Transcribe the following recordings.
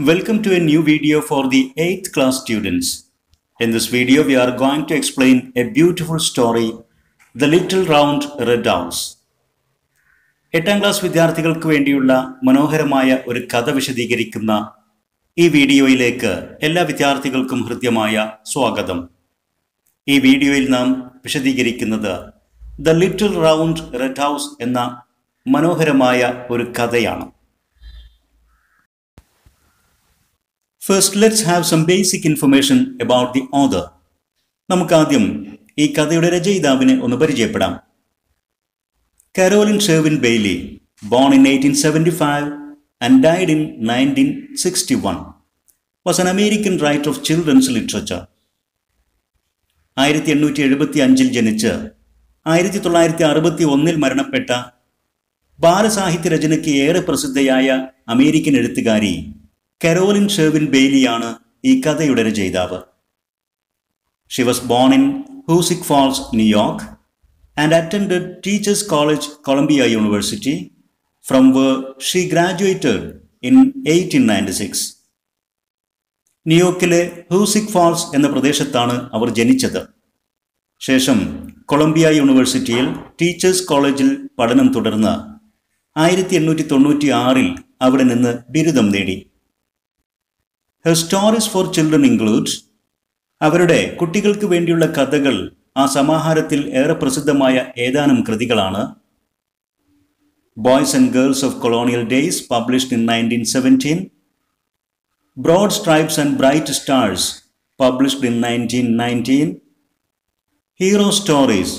Welcome to a new video for the 8th class students. In this video, we are going to explain a beautiful story, The Little Round Red House. 8ാം class വിദ്യാർത്ഥികൾക്ക് വേണ്ടിയുള്ള മനോഹരമായ ഒരു കഥ വിശദീകരിക്കുന്ന ഈ വീഡിയോയിലേക്ക് എല്ലാ വിദ്യാർത്ഥികൾക്കും ഹൃദ്യമായ സ്വാഗതം. ഈ വീഡിയോയിൽ നാം വിശദീകരിക്കുന്നത് The Little Round Red House എന്ന മനോഹരമായ ഒരു കഥയാണ്. First, let's have some basic information about the author. നമുക്കാദ്യം ഈ കഥയുടെ രചയിതാവിനെ ഒന്ന് പരിചയപ്പെടാം. Carolyn Sherwin Bailey, born in 1875 and died in 1961, was an American writer of children's literature. 1875 ജനിച്ച് 1961 മരണപ്പെട്ട ബാലസാഹിത്യ രചനയ്ക്ക് ഏറെ പ്രസിദ്ധയായ അമേരിക്കൻ എഴുത്തുകാരി കരോലിൻ ഷെർവിൻ ബെയ്ലിയാണ് ഈ കഥയുടെ രചയിതാവ്. She was born in Hoosick Falls, New York, and attended Teachers College, Columbia University, from where she graduated in 1896. ന്യൂയോർക്കിലെ ഹൂസിക് false എന്ന പ്രദേശത്താണ് അവർ ജനിച്ചത്. ശേഷം കൊളംബിയ യൂണിവേഴ്സിറ്റിയിൽ ടീച്ചേഴ്സ് കോളേജിൽ പഠനം തുടർന്ന് 1896 അവിടെ നിന്ന് ബിരുദം നേടി. Her stories for children includes അവരുടെ കുട്ടികൾക്ക് വേണ്ടിയുള്ള കഥകൾ ആ സമാഹാരത്തിൽ ഏറെ പ്രസിദ്ധമായ ഏതാനും കൃതികളാണ്. Boys and Girls of Colonial Days, published in 1917, Broad Stripes and Bright Stars, published in 1919, Hero Stories,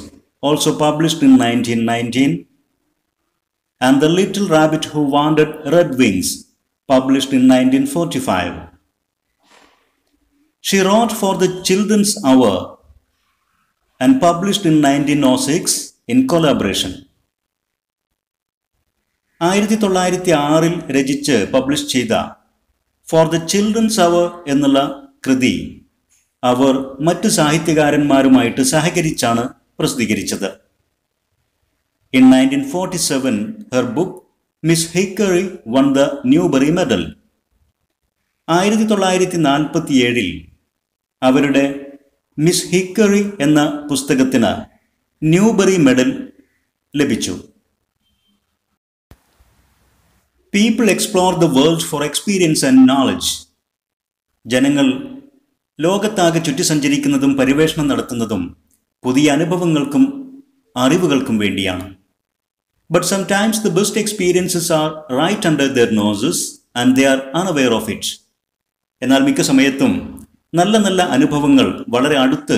also published in 1919, and The Little Rabbit Who Wanted Red Wings, published in 1945. She wrote for the Children's Hour and published in 1906 in collaboration. 1906 രചിച്ച് publish ചെയ്ത for the children's അവർ എന്നുള്ള കൃതി അവർ മറ്റു സാഹിത്യകാരന്മാരുമായിട്ട് സഹകരിച്ചാണ് പ്രസിദ്ധീകരിച്ചത്. In 1947, her book Miss Hickory won the Newbery Medal. 1947 അവരുടെ miss hickory എന്ന പുസ്തകത്തിന് ന്യൂബറി മെഡൽ ലഭിച്ചു. People explore the world four experience and knowledge. ജനങ്ങൾ ലോകത്താകെ ചുറ്റി സഞ്ചരിക്കുന്നതും പരിവേഷണം നടത്തുന്നതും പുതിയ അനുഭവങ്ങൾക്കും അറിവുകൾക്കും വേണ്ടിയാണ്. But sometimes the best experiences are right under their noses and they are unaware of it. എന്നാൽ മിക്ക സമയത്തും നല്ല നല്ല അനുഭവങ്ങൾ വളരെ അടുത്ത്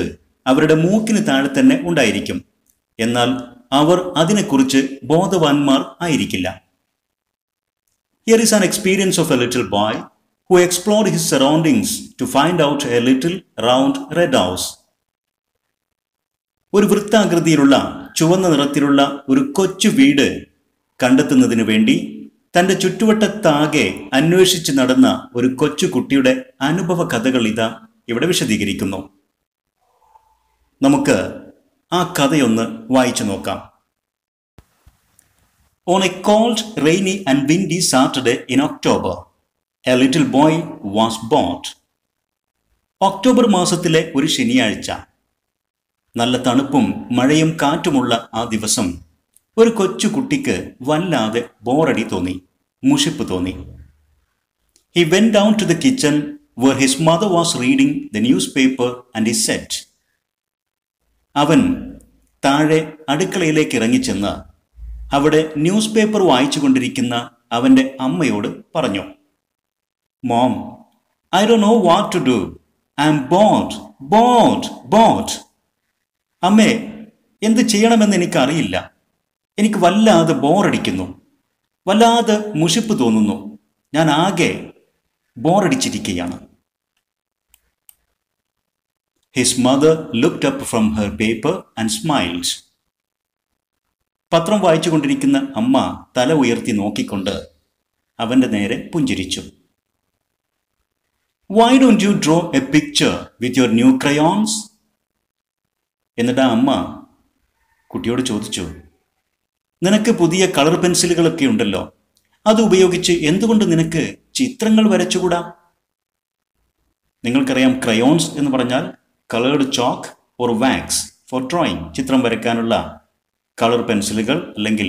അവരുടെ മൂക്കിന് താഴെ തന്നെ ഉണ്ടായിരിക്കും. എന്നാൽ അവർ അതിനെക്കുറിച്ച് ബോധവാന്മാർ ആയിരിക്കില്ല. Here is an experience of a little boy who explored his surroundings to find out a little round red house. ഒരു വൃത്താകൃതിയിലുള്ള ചുവന്ന നിറത്തിലുള്ള ഒരു കൊച്ചു വീട് കണ്ടെത്തുന്നതിന് വേണ്ടി തൻ്റെ ചുറ്റുവട്ടത്താകെ അന്വേഷിച്ച് നടന്ന ഒരു കൊച്ചു കുട്ടിയുടെ അനുഭവ കഥകൾ ഇവിടെ വിശദീകരിക്കുന്നു. നമുക്ക് ആ കഥയൊന്ന് വായിച്ചു നോക്കാം. On a cold, rainy and windy Saturday in October, a little boy was born. October മാസത്തിലെ ഒരു ശനിയാഴ്ച, നല്ല തണുപ്പും മഴയും കാറ്റുമുള്ള ആ ദിവസം ഒരു കൊച്ചു കുട്ടിക്ക് വല്ലാതെ ബോറടി തോന്നി, മുഷിപ്പ് തോന്നി. He went down to the kitchen where his mother was reading the newspaper and he said, അവൻ താഴെ അടുക്കളയിലേക്ക് ഇറങ്ങിച്ചെന്ന് അവിടെ ന്യൂസ് പേപ്പർ വായിച്ചു കൊണ്ടിരിക്കുന്ന അവൻ്റെ അമ്മയോട് പറഞ്ഞു, Mom, I don't know what to do. I am bored, bored, bored. അമ്മേ, എന്ത് ചെയ്യണമെന്ന് എനിക്കറിയില്ല. എനിക്ക് വല്ലാതെ ബോറടിക്കുന്നു, വല്ലാതെ മുഷിപ്പ് തോന്നുന്നു. ഞാൻ ആകെ ബോറടിച്ചിരിക്കുകയാണ്. His mother looked up from her paper and smiled. പത്രം വായിച്ചുകൊണ്ടിരിക്കുന്ന അമ്മ തല ഉയർത്തി നോക്കിക്കൊണ്ട് അവൻ്റെ നേരെ പുഞ്ചിരിച്ചു. Why don't you draw a picture with your new crayons? എന്നിട്ട് അമ്മ കുട്ടിയോട് ചോദിച്ചു, നിനക്ക് പുതിയ കളർ പെൻസിലുകളൊക്കെ ഉണ്ടല്ലോ, അത് ഉപയോഗിച്ച് എന്തുകൊണ്ട് നിനക്ക് ചിത്രങ്ങൾ വരച്ചുകൂടാ? നിങ്ങൾക്കറിയാം, ക്രയോൺസ് എന്ന് പറഞ്ഞാൽ coloured chalk or wax for drawing, ചിത്രം വരയ്ക്കാനുള്ള കളർ പെൻസിലുകൾ അല്ലെങ്കിൽ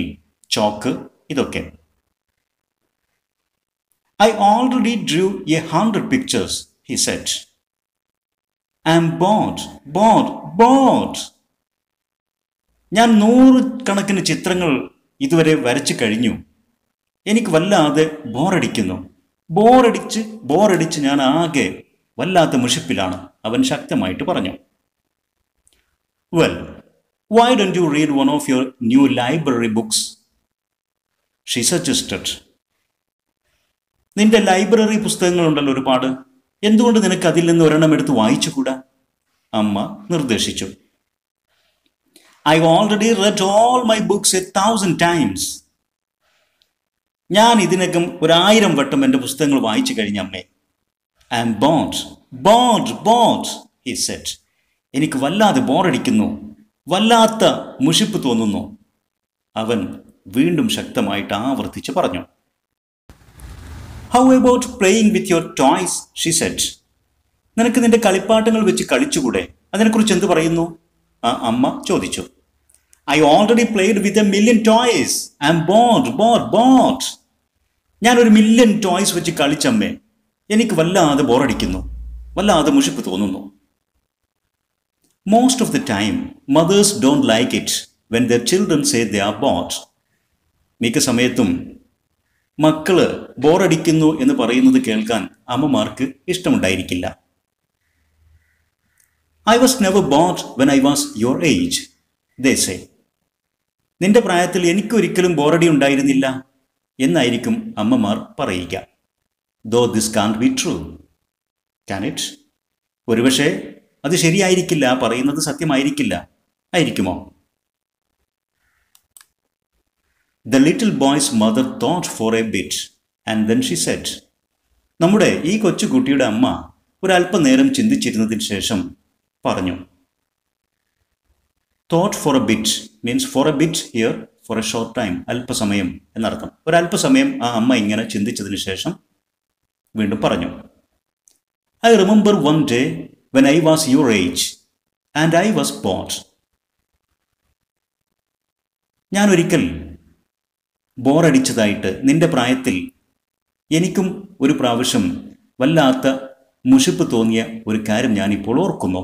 ചോക്ക്, ഇതൊക്കെ. I already drew 100 pictures, he said. I'm bored. ഞാൻ 100 കണക്കിന് ചിത്രങ്ങൾ ഇതുവരെ വരച്ചു കഴിഞ്ഞു. എനിക്ക് വല്ലാതെ ബോറടിക്കുന്നു. ബോറടിച്ച് ഞാൻ ആകെ വല്ലാത്ത മുഷിപ്പിലാണ്, അവൻ ശക്തമായിട്ട് പറഞ്ഞു. Well, why don't you read one of your new library books? She suggested. നിന്റെ ലൈബ്രറി പുസ്തകങ്ങളുണ്ടല്ലോ ഒരുപാട്, എന്തുകൊണ്ട് നിനക്ക് അതിൽ നിന്ന് ഒരെണ്ണം എടുത്ത് വായിച്ചുകൂടാ? അമ്മ നിർദ്ദേശിച്ചു. I already read all my books 1,000 times. ഞാൻ ഇതിനകം 1000 വട്ടം എൻ്റെ പുസ്തകങ്ങൾ വായിച്ചു കഴിഞ്ഞ അമ്മേ. I am bored, he said. എനിക്ക് വല്ലാതെ ബോറടിക്കുന്നു, വല്ലാത്ത മുഷിപ്പ് തോന്നുന്നു, അവൻ വീണ്ടും ശക്തമായിട്ട് ആവർത്തിച്ച് പറഞ്ഞു. How about playing with your toys? She said. നിനക്ക് നിന്റെ കളിപ്പാട്ടങ്ങൾ വെച്ച് കളിച്ചുകൂടെ? അതിനെക്കുറിച്ച് എന്ത് പറയുന്നു? അമ്മ ചോദിച്ചു. I already played with 1,000,000 toys. I am bored. ഞാൻ 1,000,000 ടോയ്സ് വെച്ച് കളിച്ചമ്മേ, എനിക്ക് വല്ലാതെ ബോറടിക്കുന്നു, വല്ലാതെ മുഷിപ്പ് തോന്നുന്നു. Most of the time, mothers don't like it when their children say they are bored. മിക്ക സമയത്തും മക്കള് ബോറടിക്കുന്നു എന്ന് പറയുന്നത് കേൾക്കാൻ അമ്മമാർക്ക് ഇഷ്ടമുണ്ടായിരിക്കില്ല. I was never bored when I was your age, they say. നിന്റെ പ്രായത്തിൽ എനിക്കൊരിക്കലും ബോറടി ഉണ്ടായിരുന്നില്ല എന്നായിരിക്കും അമ്മമാർ പറയുക. Though this can't be true. Can it? ഒരുപക്ഷെ അത് ശരിയായിരിക്കില്ല, പറയുന്നത് സത്യമായിരിക്കില്ല. ആയിരിക്കുമോ? The little boy's mother thought for a bit and then she said. നമ്മുടെ ഈ കൊച്ചുകുട്ടിയുടെ അമ്മ ഒരല്പനേരം ചിന്തിച്ചിരുന്നതിന് ശേഷം പറഞ്ഞു. Thought for a bit means for a bit here for a short time, അല്പസമയം എന്നർത്ഥം. ഒരല്പസമയം ആ അമ്മ ഇങ്ങനെ ചിന്തിച്ചതിന് ശേഷം വീണ്ടും പറഞ്ഞു. I remember one day when I was your age and I was bored. ഞാൻ ഒരിക്കൽ ബോറടിച്ചതായിട്ട്, നിന്റെ പ്രായത്തിൽ എനിക്കും ഒരു പ്രാവശ്യം വല്ലാത്ത മുഷിപ്പ് തോന്നിയ ഒരു കാര്യം ഞാനിപ്പോൾ ഓർക്കുന്നു.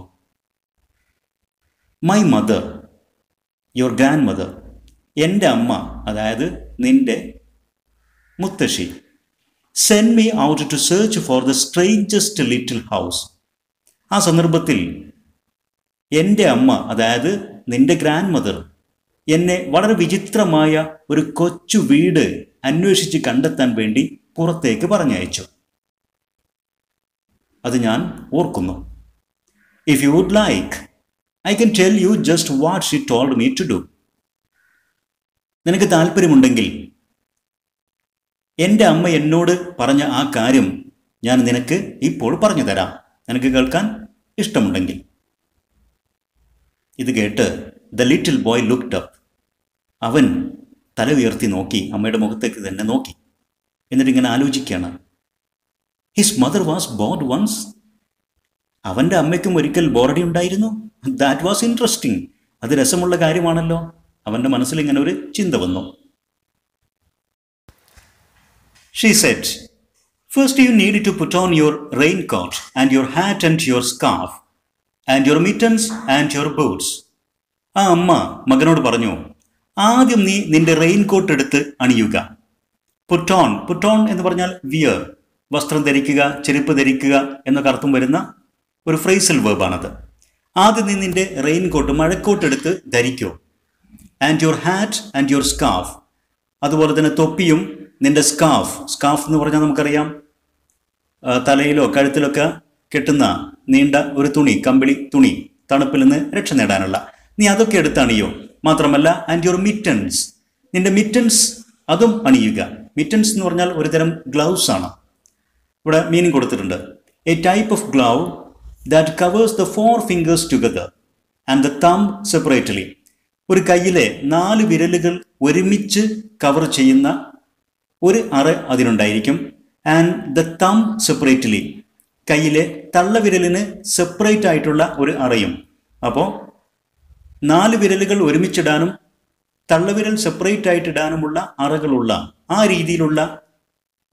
My mother, your grandmother, mother അമ്മ, അതായത് നിന്റെ മുത്തശ്ശി, send me out to search for the strangest little house. ആ സന്ദർഭത്തിൽ എൻ്റെ അമ്മ, അതായത് നിന്റെ ഗ്രാൻഡ് മദർ, എന്നെ വളരെ വിചിത്രമായ ഒരു കൊച്ചു വീട് അന്വേഷിച്ച് കണ്ടെത്താൻ വേണ്ടി പുറത്തേക്ക് പറഞ്ഞയച്ചു. അത് ഞാൻ ഓർക്കുന്നു. If you would like, I can tell you just what she told me to do. നിനക്ക് താല്പര്യമുണ്ടെങ്കിൽ എൻ്റെ അമ്മ എന്നോട് പറഞ്ഞ ആ കാര്യം ഞാൻ നിനക്ക് ഇപ്പോൾ പറഞ്ഞു തരാം, നിനക്ക് കേൾക്കാൻ ഇഷ്ടമുണ്ടെങ്കിൽ. ഇത് കേട്ട് the little boy looked up. അവൻ തല ഉയർത്തി നോക്കി, അമ്മയുടെ മുഖത്തേക്ക് തന്നെ നോക്കി. എന്നിട്ട് ഇങ്ങനെ ആലോചിക്കുകയാണ്. His mother was bored once. അവൻ്റെ അമ്മയ്ക്കും ഒരിക്കൽ ബോറടി ഉണ്ടായിരുന്നു. That was interesting. അത് രസമുള്ള കാര്യമാണല്ലോ. അവൻ്റെ മനസ്സിൽ ഇങ്ങനെ ഒരു ചിന്ത വന്നു. She said, first you need to put on your raincoat and your hat and your scarf and your mittens and your boots. ആ അമ്മ മകനോട് പറഞ്ഞു, ആദ്യം നീ നിന്റെ റെയിൻകോട്ട് എടുത്ത് അണിയുക. പുട്ട് ഓൺ എന്ന് പറഞ്ഞാൽ വിയർ, വസ്ത്രം ധരിക്കുക, ചെരുപ്പ് ധരിക്കുക എന്നൊക്കെ അർത്ഥം വരുന്ന ഒരു ഫ്രേസൽ വേർബാണത്. ആദ്യം നീ നിന്റെ റെയിൻകോട്ട്, മഴക്കോട്ട് എടുത്ത് ധരിക്കൂ. And your hat and your scarf, അതുപോലെ തന്നെ തൊപ്പിയും നിന്റെ സ്കാർഫ് എന്ന് പറഞ്ഞാൽ നമുക്കറിയാം, തലയിലോ കഴുത്തിലൊക്കെ കെട്ടുന്ന നീണ്ട ഒരു തുണി, കമ്പിളി തുണി, തണുപ്പിൽ നിന്ന് രക്ഷ നേടാനുള്ള, നീ അതൊക്കെ എടുത്ത് അണിയോ. മാത്രമല്ല ആൻഡ് യുവർ മിറ്റൻസ്, നിന്റെ മിറ്റൻസ് അതും അണിയുക. മിറ്റൻസ് എന്ന് പറഞ്ഞാൽ ഒരു തരം ഗ്ലൗസ് ആണ്. ഇവിടെ മീനിങ് കൊടുത്തിട്ടുണ്ട്. A type of glove that covers the 4 fingers together and the thumb separately. ഒരു കയ്യിലെ 4 വിരലുകൾ ഒരുമിച്ച് കവർ ചെയ്യുന്ന ഒരു അറ അതിനുണ്ടായിരിക്കും. ആൻഡ് ദ തം സെപ്പറേറ്റ്ലി, കയ്യിലെ തള്ളവിരലിന് സെപ്പറേറ്റ് ആയിട്ടുള്ള ഒരു അറയും. അപ്പോൾ 4 വിരലുകൾ ഒരുമിച്ചിടാനും തള്ളവിരൽ സെപ്പറേറ്റ് ആയിട്ട് ഇടാനുമുള്ള അറകളുള്ള ആ രീതിയിലുള്ള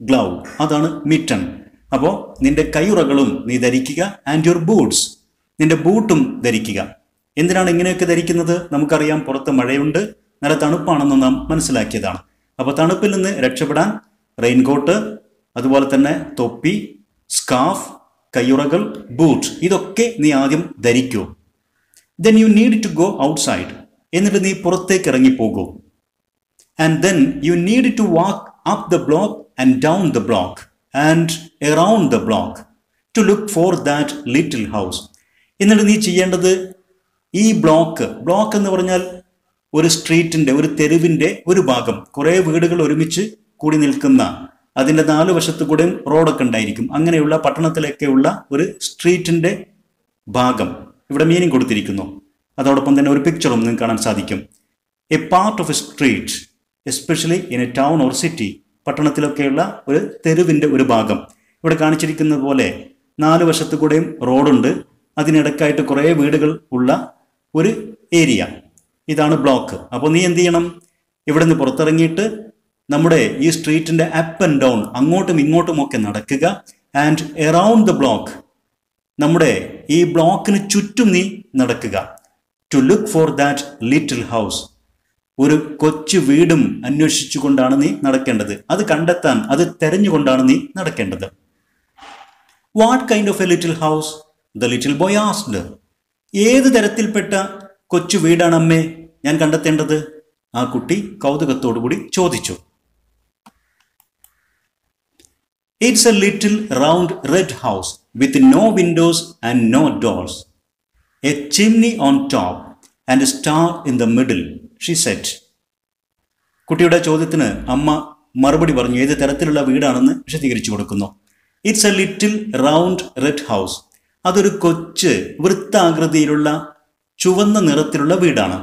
ഗ്ലൗ, അതാണ് മിറ്റൺ. അപ്പോൾ നിന്റെ കൈയുറകളും നീ ധരിക്കുക. ആൻഡ് യുവർ ബൂട്ട്സ്, നിന്റെ ബൂട്ടും ധരിക്കുക. എന്തിനാണ് ഇങ്ങനെയൊക്കെ ധരിക്കുന്നത്? നമുക്കറിയാം, പുറത്ത് മഴയുണ്ട്, നല്ല തണുപ്പാണെന്ന് നാം മനസ്സിലാക്കിയതാണ്. അപ്പോൾ തണുപ്പിൽ നിന്ന് രക്ഷപ്പെടാൻ റെയിൻകോട്ട്, അതുപോലെ തന്നെ തൊപ്പി, സ്കാർഫ്, കയ്യുറകൾ, ബൂട്ട്, ഇതൊക്കെ നീ ആദ്യം ധരിക്കൂ. Then you need to go outside, എന്നിട്ട് നീ പുറത്തേക്ക് ഇറങ്ങിപ്പോകൂ. And then you need to walk up the block and down the block and around the block to look for that little house. എന്നിട്ട് നീ ചെയ്യേണ്ടത് ഈ ബ്ലോക്ക് എന്ന് പറഞ്ഞാൽ ഒരു സ്ട്രീറ്റിൻ്റെ, ഒരു തെരുവിൻ്റെ ഒരു ഭാഗം, കുറേ വീടുകൾ ഒരുമിച്ച് കൂടി നിൽക്കുന്ന, അതിൻ്റെ 4 വശത്തു കൂടെയും റോഡൊക്കെ ഉണ്ടായിരിക്കും, അങ്ങനെയുള്ള പട്ടണത്തിലൊക്കെയുള്ള ഒരു സ്ട്രീറ്റിൻ്റെ ഭാഗം ഇവിടെ മീനിങ് കൊടുത്തിരിക്കുന്നു. അതോടൊപ്പം തന്നെ ഒരു പിക്ചറും നിങ്ങൾക്ക് കാണാൻ സാധിക്കും. A part of a street, especially in a town or city, പട്ടണത്തിലൊക്കെയുള്ള ഒരു തെരുവിൻ്റെ ഒരു ഭാഗം. ഇവിടെ കാണിച്ചിരിക്കുന്നത് പോലെ 4 വശത്തു കൂടെയും റോഡുണ്ട്, അതിനിടക്കായിട്ട് കുറേ വീടുകൾ ഉള്ള ഒരു ഏരിയ, ഇതാണ് ബ്ലോക്ക്. അപ്പോൾ നീ എന്ത് ചെയ്യണം? ഇവിടെ നിന്ന് പുറത്തിറങ്ങിയിട്ട് നമ്മുടെ ഈ സ്ട്രീറ്റിൻ്റെ അപ്പ് ആൻഡ് ഡൗൺ, അങ്ങോട്ടും ഇങ്ങോട്ടും ഒക്കെ നടക്കുക. ആൻഡ് എറൗണ്ട് ദ ബ്ലോക്ക്, നമ്മുടെ ഈ ബ്ലോക്കിന് ചുറ്റും നീ നടക്കുക. To look for that little house, ഒരു കൊച്ചു വീടും അന്വേഷിച്ചുകൊണ്ടാണ് നീ നടക്കേണ്ടത്. അത് കണ്ടെത്താൻ, അത് തെരഞ്ഞുകൊണ്ടാണ് നീ നടക്കേണ്ടത്. What kind of A little house? The little boy asked. ഏത് തരത്തിൽപ്പെട്ട കൊച്ചു വീടാണ് അമ്മേ ഞാൻ കണ്ടെത്തേണ്ടത്? ആ കുട്ടി കൗതുകത്തോടു കൂടി ചോദിച്ചു. It's a little round red house with no windows and no doors, a chimney on top and a star in the middle, she said. കുട്ടിയുടെ ചോദ്യത്തിന് അമ്മ മറുപടി പറഞ്ഞു, ഏത് തരത്തിലുള്ള വീടാണെന്ന് വിശദീകരിച്ചു കൊടുക്കുന്നു. It's a little round red house, അതൊരു കൊച്ച് വൃത്താകൃതിയിലുള്ള ചുവന്ന നിറത്തിലുള്ള വീടാണ്.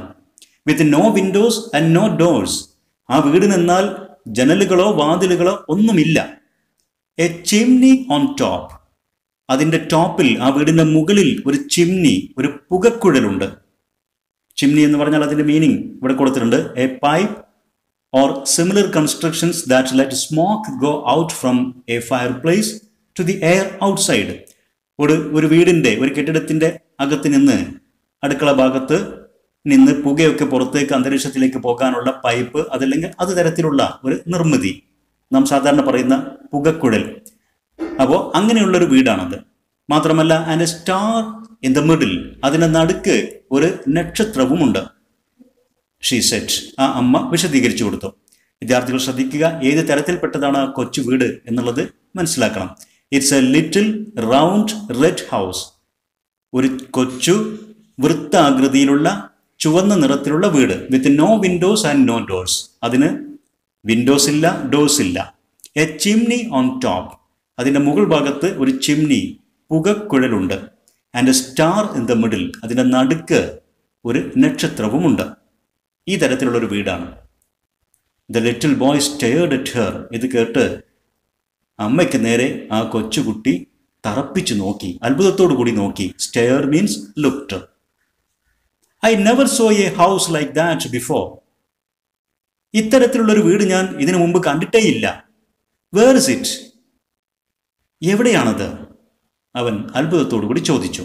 With no windows and no doors, ആ വീടിനെന്നാൽ ജനലുകളോ വാതിലുകളോ ഒന്നുമില്ല. എ ചിമ്നി ഓൺ ടോപ്പ്, അതിൻ്റെ ടോപ്പിൽ, ആ വീടിൻ്റെ മുകളിൽ ഒരു ചിമ്നി, ഒരു പുകക്കുഴലുണ്ട്. ചിമ്നി എന്ന് പറഞ്ഞാൽ അതിൻ്റെ മീനിങ് ഇവിടെ കൊടുത്തിട്ടുണ്ട്. A pipe or similar constructions that let smoke go out from a fireplace to the air outside. ഒരു വീടിൻ്റെ, ഒരു കെട്ടിടത്തിൻ്റെ അകത്ത് നിന്ന്, അടുക്കള ഭാഗത്ത് നിന്ന് പുകയൊക്കെ പുറത്തേക്ക് അന്തരീക്ഷത്തിലേക്ക് പോകാനുള്ള പൈപ്പ്, അതല്ലെങ്കിൽ അത് തരത്തിലുള്ള ഒരു നിർമ്മിതി, നാം സാധാരണ പറയുന്ന പുകക്കുഴൽ. അപ്പോൾ അങ്ങനെയുള്ളൊരു വീടാണത്. മാത്രമല്ല, and a star in the middle, അതിൻ്റെ നടുക്ക് ഒരു നക്ഷത്രവുമുണ്ട്. ഷീ സെറ്റ്, ആ അമ്മ വിശദീകരിച്ചു കൊടുത്തു. വിദ്യാർത്ഥികൾ ശ്രദ്ധിക്കുക, ഏത് തരത്തിൽപ്പെട്ടതാണ് ആ കൊച്ചു വീട് എന്നുള്ളത് മനസ്സിലാക്കണം. It's a little round red house, ഒരു കൊച്ചു വൃത്താകൃതിയിലുള്ള ചുവന്ന നിറത്തിലുള്ള വീട്. With no windows and no doors, അതിന് വിൻഡോസ് ഇല്ല, ഡോർസ് ഇല്ല. എ ചിമ്നി ഓൺ ടോപ്പ്, അതിൻ്റെ മുകൾ ഭാഗത്ത് ഒരു ചിമ്നി, പുകക്കുഴലുണ്ട്. And a star in the middle, അതിൻ്റെ നടുക്ക് ഒരു നക്ഷത്രവുമുണ്ട്. ഈ തരത്തിലുള്ളൊരു വീടാണ്. The little boy stared at her. ഇത് കേട്ട് അമ്മയ്ക്ക് നേരെ ആ കൊച്ചുകുട്ടി തറപ്പിച്ചു നോക്കി, അത്ഭുതത്തോടു കൂടി നോക്കി. Stare means looked. I never saw a house like that before. ഇത്തരത്തിലുള്ളൊരു വീട് ഞാൻ ഇതിനു മുമ്പ് കണ്ടിട്ടേയില്ല. Where is it? എവിടെയാണത്? അവൻ അത്ഭുതത്തോടു കൂടി ചോദിച്ചു.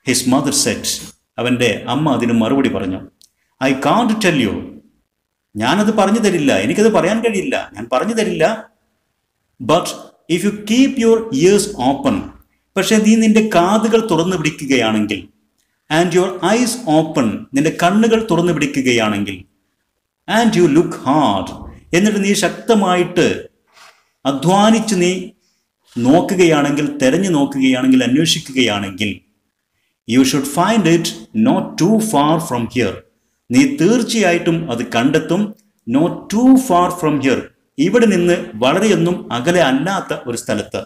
ഹിസ് മദർ സെറ്റ്, അവൻ്റെ അമ്മ അതിന് മറുപടി പറഞ്ഞു. I can't tell you. ഞാനത് പറഞ്ഞു തരില്ല, എനിക്കത് പറയാൻ കഴിയില്ല, ഞാൻ പറഞ്ഞു തരില്ല. But if you keep your years open, പക്ഷേ നീ നിന്റെ കാതുകൾ തുറന്നു പിടിക്കുകയാണെങ്കിൽ, ആൻഡ് യുവർ ഐസ് ഓപ്പൺ, നിന്റെ കണ്ണുകൾ തുറന്നു പിടിക്കുകയാണെങ്കിൽ, ആൻഡ് യു ലുക്ക് ഹാർഡ്, എന്നിട്ട് നീ ശക്തമായിട്ട് അധ്വാനിച്ച് നീ നോക്കുകയാണെങ്കിൽ, തെരഞ്ഞു നോക്കുകയാണെങ്കിൽ, അന്വേഷിക്കുകയാണെങ്കിൽ, you should find it not too far from here. നീ തീർച്ചയായിട്ടും അത് കണ്ടെത്തും. Not too far from here, ഇവിടെ നിന്ന് വളരെയൊന്നും അകലെ അല്ലാത്ത ഒരു സ്ഥലത്ത്.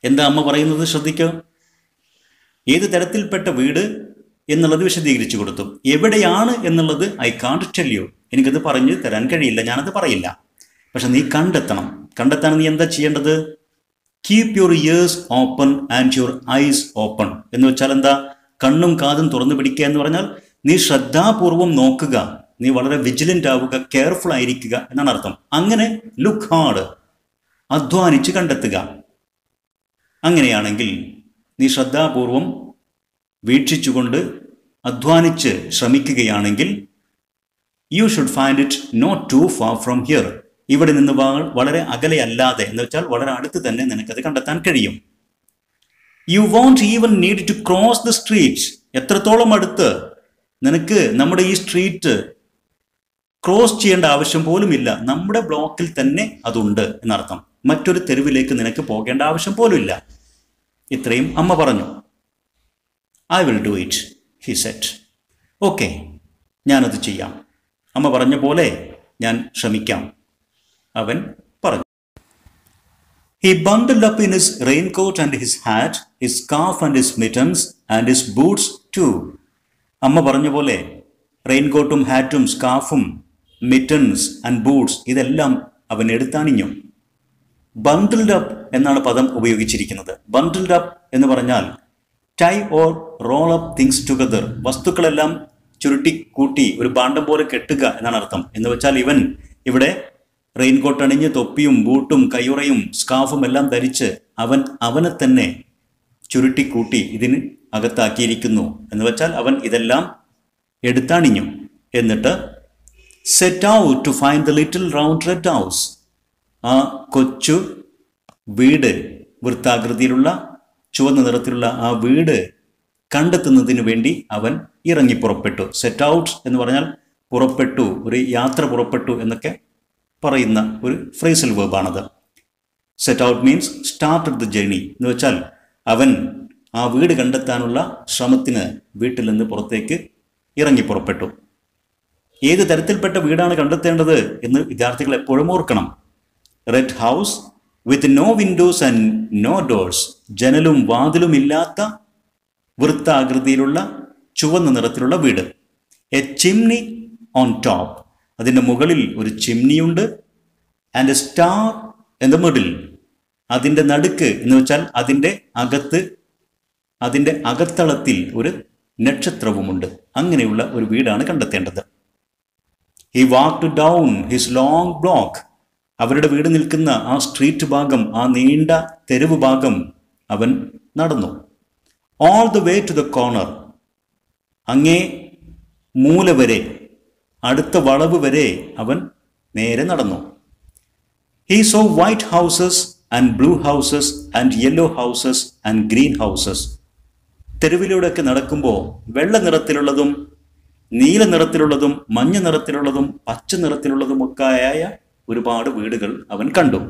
എന്താ അമ്മ പറയുന്നത്? ശ്രദ്ധിക്കോ. ഏത് തരത്തിൽപ്പെട്ട വീട് എന്നുള്ളത് വിശദീകരിച്ചു കൊടുത്തു. എവിടെയാണ് എന്നുള്ളത് ഐ കാൺട്ട് ടെൽ യു, എനിക്കത് പറഞ്ഞു തരാൻ കഴിയില്ല, ഞാനത് പറയില്ല. പക്ഷെ നീ കണ്ടെത്തണം. കണ്ടെത്താൻ നീ എന്താ ചെയ്യേണ്ടത്? Keep your years open and your eyes open എന്ന് വെച്ചാൽ എന്താ? കണ്ണും കാതും തുറന്നു പിടിക്കുക എന്ന് പറഞ്ഞാൽ നീ ശ്രദ്ധാപൂർവം നോക്കുക, നീ വളരെ വിജിലന്റ് ആവുക, കെയർഫുൾ ആയിരിക്കുക എന്നാണ് അർത്ഥം. അങ്ങനെ ലുക്ക് ഹാർഡ്, അധ്വാനിച്ച് കണ്ടെത്തുക. അങ്ങനെയാണെങ്കിൽ നീ ശ്രദ്ധാപൂർവം വീക്ഷിച്ചുകൊണ്ട് അധ്വാനിച്ച് ശ്രമിക്കുകയാണെങ്കിൽ you should find it not too far from here, ഇവിടെ നിന്ന് വളരെ അകലെയല്ലാതെ എന്ന് വെച്ചാൽ വളരെ അടുത്ത് തന്നെ നിനക്കത് കണ്ടെത്താൻ കഴിയും. You won't even need to cross the street, എത്രത്തോളം അടുത്ത് നിനക്ക് നമ്മുടെ ഈ സ്ട്രീറ്റ് ക്രോസ് ചെയ്യേണ്ട ആവശ്യം പോലും ഇല്ല, നമ്മുടെ ബ്ലോക്കിൽ തന്നെ അതുണ്ട് എന്നർത്ഥം. മറ്റൊരു തെരുവിലേക്ക് നിനക്ക് പോകേണ്ട ആവശ്യം പോലും ഇല്ല. ഇത്രയും അമ്മ പറഞ്ഞു. I will do it, he Z. Okay, ഞാനത് ചെയ്യാം, അമ്മ പറഞ്ഞ പോലെ ഞാൻ ശ്രമിക്കാം, അവൻ പറഞ്ഞു. He bundled up in his raincoat and his hat, his scarf and his mittens and his boots too. അമ്മ പറഞ്ഞ പോലെ റെയിൻകോട്ടും ഹാറ്റും സ്കാർഫും മിറ്റൻസ് ആൻഡ് ബൂട്ട്സ് ഇതെല്ലാം അവൻ എടുത്തണിഞ്ഞു. ബണ്ടിൽഡ് അപ്പ് എന്നാണ് പദം ഉപയോഗിച്ചിരിക്കുന്നത്. ബണ്ടിൽഡ് അപ്പ് എന്ന് പറഞ്ഞാൽ tie or roll up things together, വസ്തുക്കളെല്ലാം ചുരുട്ടി കൂട്ടി ഒരു ഭാണ്ഡം പോലെ കെട്ടുക എന്നാണ് അർത്ഥം. എന്ന് വെച്ചാൽ ഇവൻ ഇവിടെ റെയിൻകോട്ട് അണിഞ്ഞ് തൊപ്പിയും ബൂട്ടും കയ്യുറയും സ്കാർഫും എല്ലാം ധരിച്ച് അവനെ തന്നെ ചുരുട്ടിക്കൂട്ടി ഇതിന് അകത്താക്കിയിരിക്കുന്നു. എന്ന് വെച്ചാൽ അവൻ ഇതെല്ലാം എടുത്തണിഞ്ഞു. എന്നിട്ട് set out to find the little round red house, ആ കൊച്ചു വീട്, വൃത്താകൃതിയിലുള്ള ചുവന്ന നിറത്തിലുള്ള ആ വീട് കണ്ടെത്തുന്നതിന് വേണ്ടി അവൻ ഇറങ്ങി പുറപ്പെട്ടു. സെറ്റ് ഔട്ട് എന്ന് പറഞ്ഞാൽ പുറപ്പെട്ടു, ഒരു യാത്ര പുറപ്പെട്ടു എന്നൊക്കെ പറയുന്ന ഒരു ഫ്രേസൽ വേർബാണത്. Set out means started the journey എന്ന് വെച്ചാൽ അവൻ ആ വീട് കണ്ടെത്താനുള്ള ശ്രമത്തിന് വീട്ടിൽ നിന്ന് പുറത്തേക്ക് ഇറങ്ങി പുറപ്പെട്ടു. ഏത് തരത്തിൽപ്പെട്ട വീടാണ് കണ്ടെത്തേണ്ടത് എന്ന് വിദ്യാർത്ഥികൾ എപ്പോഴും ഓർക്കണം. Red house with no windows and no doors, ജനലും വാതിലും ഇല്ലാത്ത വൃത്താകൃതിയിലുള്ള ചുവന്ന നിറത്തിലുള്ള വീട്. എ ചിമ്നി ഓൺ ടോപ്പ്, അതിൻ്റെ മുകളിൽ ഒരു ചിമ്നിയുണ്ട്. And a star in the middle, അതിൻ്റെ നടുക്ക് എന്ന് വെച്ചാൽ അതിൻ്റെ അകത്തളത്തിൽ ഒരു നക്ഷത്രവുമുണ്ട്. അങ്ങനെയുള്ള ഒരു വീടാണ് കണ്ടെത്തേണ്ടത്. He walked down his long block, അവരുടെ വീട് നിൽക്കുന്ന ആ സ്ട്രീറ്റ് ഭാഗം, ആ നീണ്ട തെരുവ് ഭാഗം അവൻ നടന്നു. All the way to the corner, അങ്ങേ മൂല വരെ, അടുത്ത വളവ് വരെ അവൻ നേരെ നടന്നു. He saw white houses and blue houses and yellow houses and green houses. തെരുവിലൂടെയൊക്കെ നടക്കുമ്പോൾ വെള്ള നിറത്തിലുള്ളതും നീല നിറത്തിലുള്ളതും മഞ്ഞ നിറത്തിലുള്ളതും പച്ച നിറത്തിലുള്ളതും ഒക്കെ ആയ ഒരുപാട് വീടുകൾ അവൻ കണ്ടു.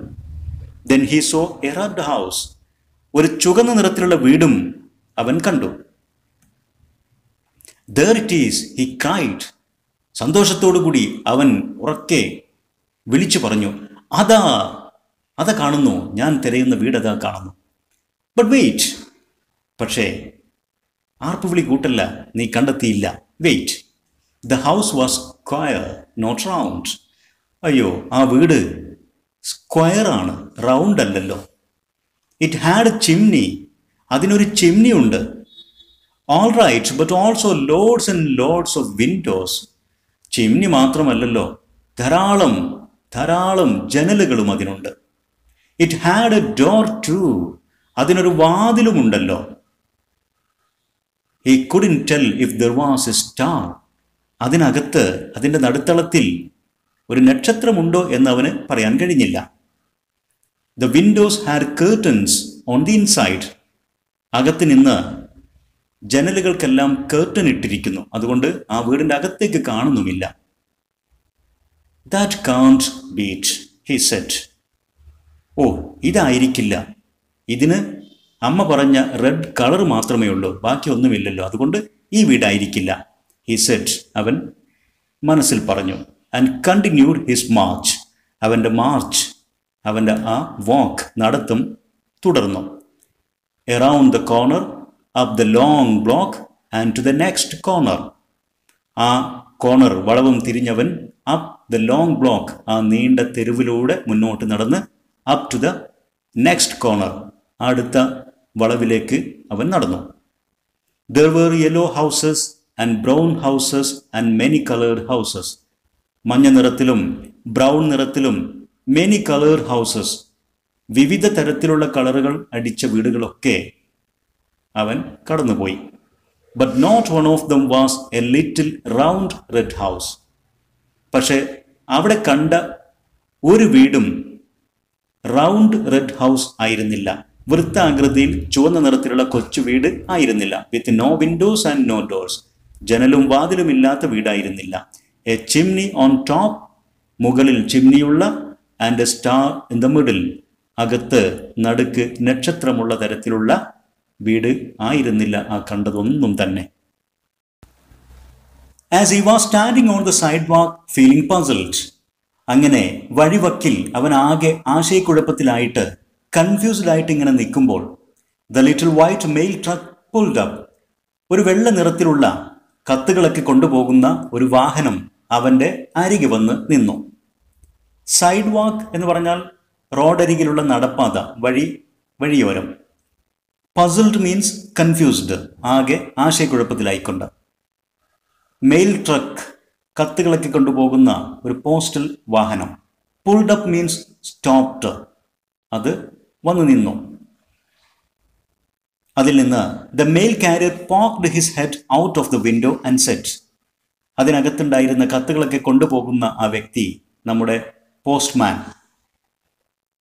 Then he so A red house, ഒരു ചുവന്ന നിറത്തിലുള്ള വീടും അവൻ കണ്ടു. There it is, he cried. സന്തോഷത്തോടു കൂടി അവൻ ഉറക്കെ വിളിച്ചു പറഞ്ഞു, അതാ കാണുന്നു, ഞാൻ തിരയുന്ന വീട് അതാ കാണുന്നു. ബട്ട് വെയിറ്റ്, പക്ഷേ ആർപ്പുവിളി കൂട്ടല്ല, നീ കണ്ടെത്തിയില്ല. Wait, the house was square not round. അയ്യോ, ആ വീട് സ്ക്വയറാണ്, റൗണ്ട് അല്ലല്ലോ. ഇറ്റ് ഹാഡ് എ ചിമ്നി, അതിനൊരു ചിമ്നി ഉണ്ട്. All right, but also loads and loads of windows. Chimney മാത്രമല്ലല്ലോ, ധാരാളം ജനലുകളും അതിനുണ്ട്. It had a door too, അതിനൊരു വാതിലുമുണ്ടല്ലോ. He couldn't tell if there was a star, അതിനകത്ത് അതിൻ്റെ നടുത്തളത്തിൽ ഒരു നക്ഷത്രമുണ്ടോ എന്ന് അവന് പറയാൻ കഴിഞ്ഞില്ല. The windows had curtains on the inside, അകത്ത് നിന്ന് ജനലുകൾക്കെല്ലാം കേർട്ടൻ ഇട്ടിരിക്കുന്നു, അതുകൊണ്ട് ആ വീടിൻ്റെ അകത്തേക്ക് കാണുന്നുമില്ല. That can't be it, he said. ഓ, ഇതായിരിക്കില്ല, ഇതിന് അമ്മ പറഞ്ഞ റെഡ് കളർ മാത്രമേ ഉള്ളൂ, ബാക്കിയൊന്നുമില്ലല്ലോ, അതുകൊണ്ട് ഈ വീടായിരിക്കില്ല. ഹി സെഡ്, അവൻ മനസ്സിൽ പറഞ്ഞു. ആൻഡ് കണ്ടിന്യൂഡ് ഹിസ് മാർച്ച്, അവൻ്റെ മാർച്ച്, അവൻ്റെ ആ വാക്ക്, നടത്തം തുടർന്നു. Around the corner, up the long block and to the next corner. ആ കോർണർ വളവും തിരിഞ്ഞവൻ അപ്പ് ദ ലോങ് ബ്ലോക്ക്, ആ നീണ്ട തെരുവിലൂടെ മുന്നോട്ട് നടന്ന് up to the next corner. അടുത്ത വളവിലേക്ക് അവൻ നടന്നു. There were yellow houses and brown houses and many colored houses. മഞ്ഞ നിറത്തിലും ബ്രൗൺ നിറത്തിലും many colored houses, വിവിധ തരത്തിലുള്ള കളറുകൾ അടിച്ച വീടുകളൊക്കെ അവൻ കടന്നുപോയി. But not one of them was a little round red house. പക്ഷെ അവിടെ കണ്ട ഒരു വീടും റൗണ്ട് റെഡ് ഹൗസ് ആയിരുന്നില്ല. വൃത്താകൃതിയിൽ ചുവന്ന നിറത്തിലുള്ള കൊച്ചു വീട് ആയിരുന്നില്ല. With no windows and no doors. ജനലും വാതിലും ഇല്ലാത്ത വീടായിരുന്നില്ല. എ ചിമ്നി ഓൺ ടോപ്പ്, മുകളിൽ ചിമ്നിയുള്ള, and a star in the middle, അകത്ത് നടുക്ക് നക്ഷത്രമുള്ള തരത്തിലുള്ള വീട് ആയിരുന്നില്ല ആ കണ്ടതൊന്നും തന്നെ. As he was standing on the sidewalk feeling puzzled, അങ്ങനെ വഴിവക്കിൽ അവൻ ആകെ ആശയക്കുഴപ്പത്തിലായിട്ട് കൺഫ്യൂസ്ഡ് ആയിട്ട് ഇങ്ങനെ നിൽക്കുമ്പോൾ the little white mail truck pulled up. ഒരു വെള്ള നിറത്തിലുള്ള കത്തുകളൊക്കെ കൊണ്ടുപോകുന്ന ഒരു വാഹനം അവൻ്റെ അരികെ വന്ന് നിന്നു. സൈഡ് വാക്ക് എന്ന് പറഞ്ഞാൽ റോഡരികിലുള്ള നടപ്പാത, വഴിയോരം. പസിൽഡ് മീൻസ് കൺഫ്യൂസ്ഡ്, ആകെ ആശയക്കുഴപ്പത്തിലായിക്കൊണ്ട്. മെയിൽ ട്രക്ക്, കത്തുകളൊക്കെ കൊണ്ടുപോകുന്ന ഒരു പോസ്റ്റൽ വാഹനം. പുൾഡ് അപ്പ് മീൻസ് സ്റ്റോപ്ഡ്, അത് വന്നു നിന്നു. അതിൽ നിന്ന് the mail carrier poked his head out of the window and said. അതിനകത്തുണ്ടായിരുന്ന കത്തുകളൊക്കെ കൊണ്ടുപോകുന്ന ആ വ്യക്തി, നമ്മുടെ postman,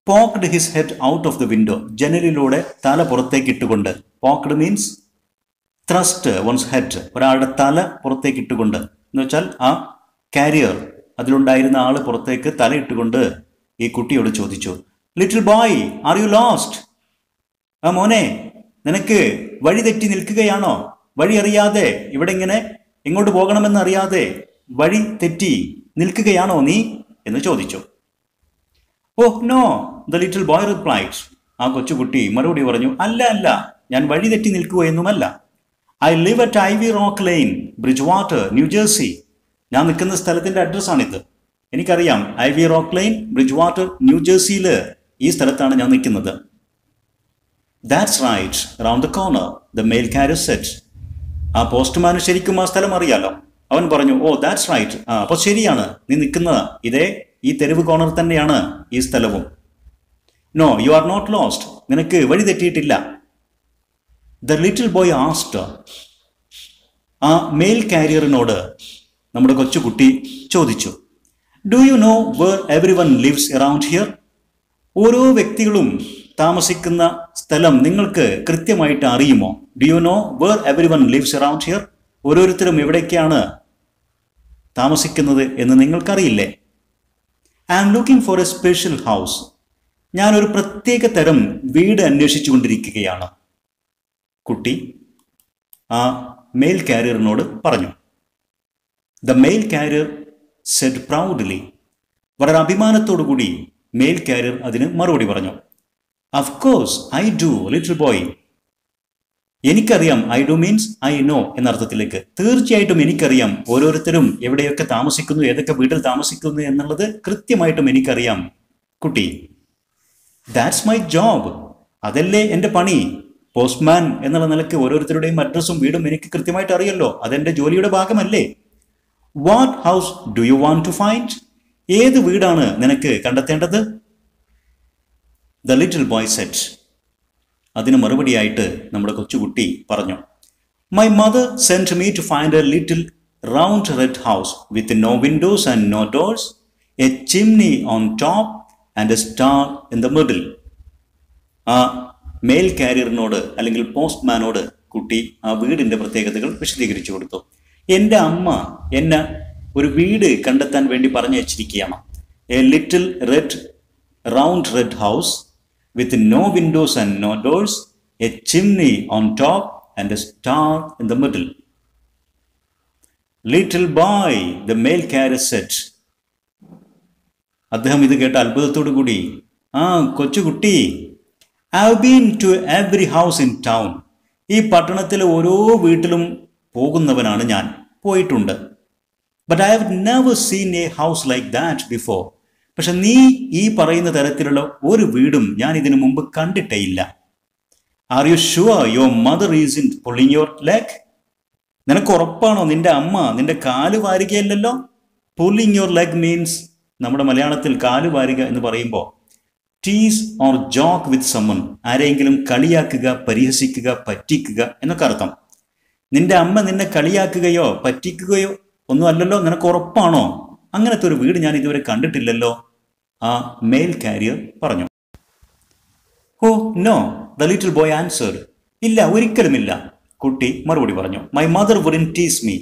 poked his head out of the window, ജനലിലൂടെ തല പുറത്തേക്ക് ഇട്ടുകൊണ്ട്. Poked means thrust one's head, ഒരാളുടെ തല പുറത്തേക്ക് ഇട്ടുകൊണ്ട് എന്ന് വെച്ചാൽ ആ കാരിയർ, അതിലുണ്ടായിരുന്ന ആള് പുറത്തേക്ക് തല ഇട്ടുകൊണ്ട് ഈ കുട്ടിയോട് ചോദിച്ചു, little boy R you lost? ആ മോനെ, നിനക്ക് വഴി തെറ്റി നിൽക്കുകയാണോ? വഴി അറിയാതെ, ഇവിടെ ഇങ്ങനെ എങ്ങോട്ട് പോകണമെന്ന് അറിയാതെ വഴി തെറ്റി നിൽക്കുകയാണോ നീ എന്ന് ചോദിച്ചു. Oh no, the little boy replied. ആ കൊച്ചുകുട്ടി മറുപടി പറഞ്ഞു, അല്ല അല്ല, ഞാൻ വഴി തെറ്റി നിൽക്കുകയൊന്നുമല്ല. I live at Ivy Rock Lane, Bridgewater, New Jersey. ഞാൻ നിൽക്കുന്ന സ്ഥലത്തിന്റെ അഡ്രസ്സാണിത്. എനിക്കറിയാം, ഐവി റോക്ക് ലൈൻ, ബ്രിഡ്ജ്വാട്ടർ, ന്യൂജേഴ്സിയിൽ ഈ സ്ഥലത്താണ് ഞാൻ നിൽക്കുന്നത്. That's right, round the corner, the mail carrier said. ആ പോസ്റ്റ്മാന് ശരിക്കും ആ സ്ഥലം അറിയാലോ. അവൻ പറഞ്ഞു, ഓ ദാറ്റ്സ് റൈറ്റ്, അപ്പോൾ ശരിയാണ്, നീ നിൽക്കുന്നത് ഈ തെരുവ് കോർണർ തന്നെയാണ് ഈ സ്ഥലവും. No you are not lost, നിനക്ക് വഴി തെറ്റിയിട്ടില്ല. The little boy asked. ആ മെയിൽ കാരിയറിനോട് നമ്മുടെ കൊച്ചുകുട്ടി ചോദിച്ചു, do you know where everyone lives around here? ഓരോ വ്യക്തികളും താമസിക്കുന്ന സ്ഥലം നിങ്ങൾക്ക് കൃത്യമായിട്ട് അറിയുമോ? Do you know where everyone lives around here? ഓരോരുത്തരും എവിടേക്കാണ് താമസിക്കുന്നത് എന്ന് നിങ്ങൾക്കറിയില്ലേ? I am looking for a special house. ഞാനൊരു പ്രത്യേക തരം വീട് അന്വേഷിച്ചു കൊണ്ടിരിക്കുകയാണ്, കുട്ടി ആ മെയിൽ കാരിയറിനോട് പറഞ്ഞു. The mail carrier said proudly. വളരെ അഭിമാനത്തോടു കൂടി മെയിൽ കാരിയർ അതിന് മറുപടി പറഞ്ഞു, of course I do little boy. എനിക്കറിയാം, I do means I know എന്നർത്ഥത്തിലേക്ക്. തീർച്ചയായിട്ടും എനിക്കറിയാം, ഓരോരുത്തരും എവിടെയൊക്കെ താമസിക്കുന്നു, ഏതൊക്കെ വീട്ടിൽ താമസിക്കുന്നു എന്നുള്ളത് കൃത്യമായിട്ടും എനിക്കറിയാം കുട്ടി. ദാറ്റ്സ് മൈ ജോബ്, അതല്ലേ എൻ്റെ പണി. പോസ്റ്റ്മാൻ എന്നുള്ള നിലയ്ക്ക് ഓരോരുത്തരുടെയും അഡ്രസ്സും വീടും എനിക്ക് കൃത്യമായിട്ട് അറിയല്ലോ, അതെൻ്റെ ജോലിയുടെ ഭാഗമല്ലേ. What house do you want to find? ഏത് വീടാണ് നിനക്ക് കണ്ടെത്തേണ്ടത്? The little boy said. അതിന് മറുപടിയായിട്ട് നമ്മുടെ കൊച്ചുകുട്ടി പറഞ്ഞു, my mother sent me to find a little round red house with no windows and no doors, a chimney on top and a star in the middle. ആ mail കാരിയറിനോട് അല്ലെങ്കിൽ പോസ്റ്റ്മാനോട് കുട്ടി ആ വീടിൻ്റെ പ്രത്യേകതകൾ വിശദീകരിച്ചു കൊടുത്തു. എൻ്റെ അമ്മ എന്നെ ഒരു വീട് കണ്ടെത്താൻ വേണ്ടി പറഞ്ഞു വച്ചിരിക്കുകയാണ്. A little red round red house with no windows and no doors, a chimney on top and a star in the middle. Little boy, the mail carrier said. അദ്ദേഹം ഇത് കേട്ട അത്ഭുതത്തോടു കൂടി, ആ കൊച്ചുകുട്ടി, I have been to every house in town. ഈ പട്ടണത്തിലെ ഓരോ വീട്ടിലും പോകുന്നവനാണ് ഞാൻ, പോയിട്ടുണ്ട്. But I have never seen a house like that before. പക്ഷെ നീ ഈ പറയുന്ന തരത്തിലുള്ള ഒരു വീടും ഞാൻ ഇതിനു മുമ്പ് കണ്ടിട്ടേയില്ല. Are you sure your mother is in pulling your leg? നിനക്ക് ഉറപ്പാണോ നിന്റെ അമ്മ നിന്റെ കാല് വാരുകയല്ലോ? പുള്ളിങ് യുവർ ലെഗ് മീൻസ്, നമ്മുടെ മലയാളത്തിൽ കാല് വാരുക എന്ന് പറയുമ്പോൾ tease or joke with someone, ആരെങ്കിലും കളിയാക്കുക, പരിഹസിക്കുക, പറ്റിക്കുക എന്നൊക്കെ അർത്ഥം. നിന്റെ അമ്മ നിന്നെ കളിയാക്കുകയോ പറ്റിക്കുകയോ ഒന്നും അല്ലല്ലോ, നിനക്ക് ഉറപ്പാണോ? അങ്ങനത്തെ ഒരു വീട് ഞാൻ ഇതുവരെ കണ്ടിട്ടില്ലല്ലോ, ആ മെയിൽ കാരിയർ പറഞ്ഞു. Oh no, the little boy answered. ഇല്ല, ഒരിക്കലുമില്ല, കുട്ടി മറുപടി പറഞ്ഞു. My mother wouldn't tease me.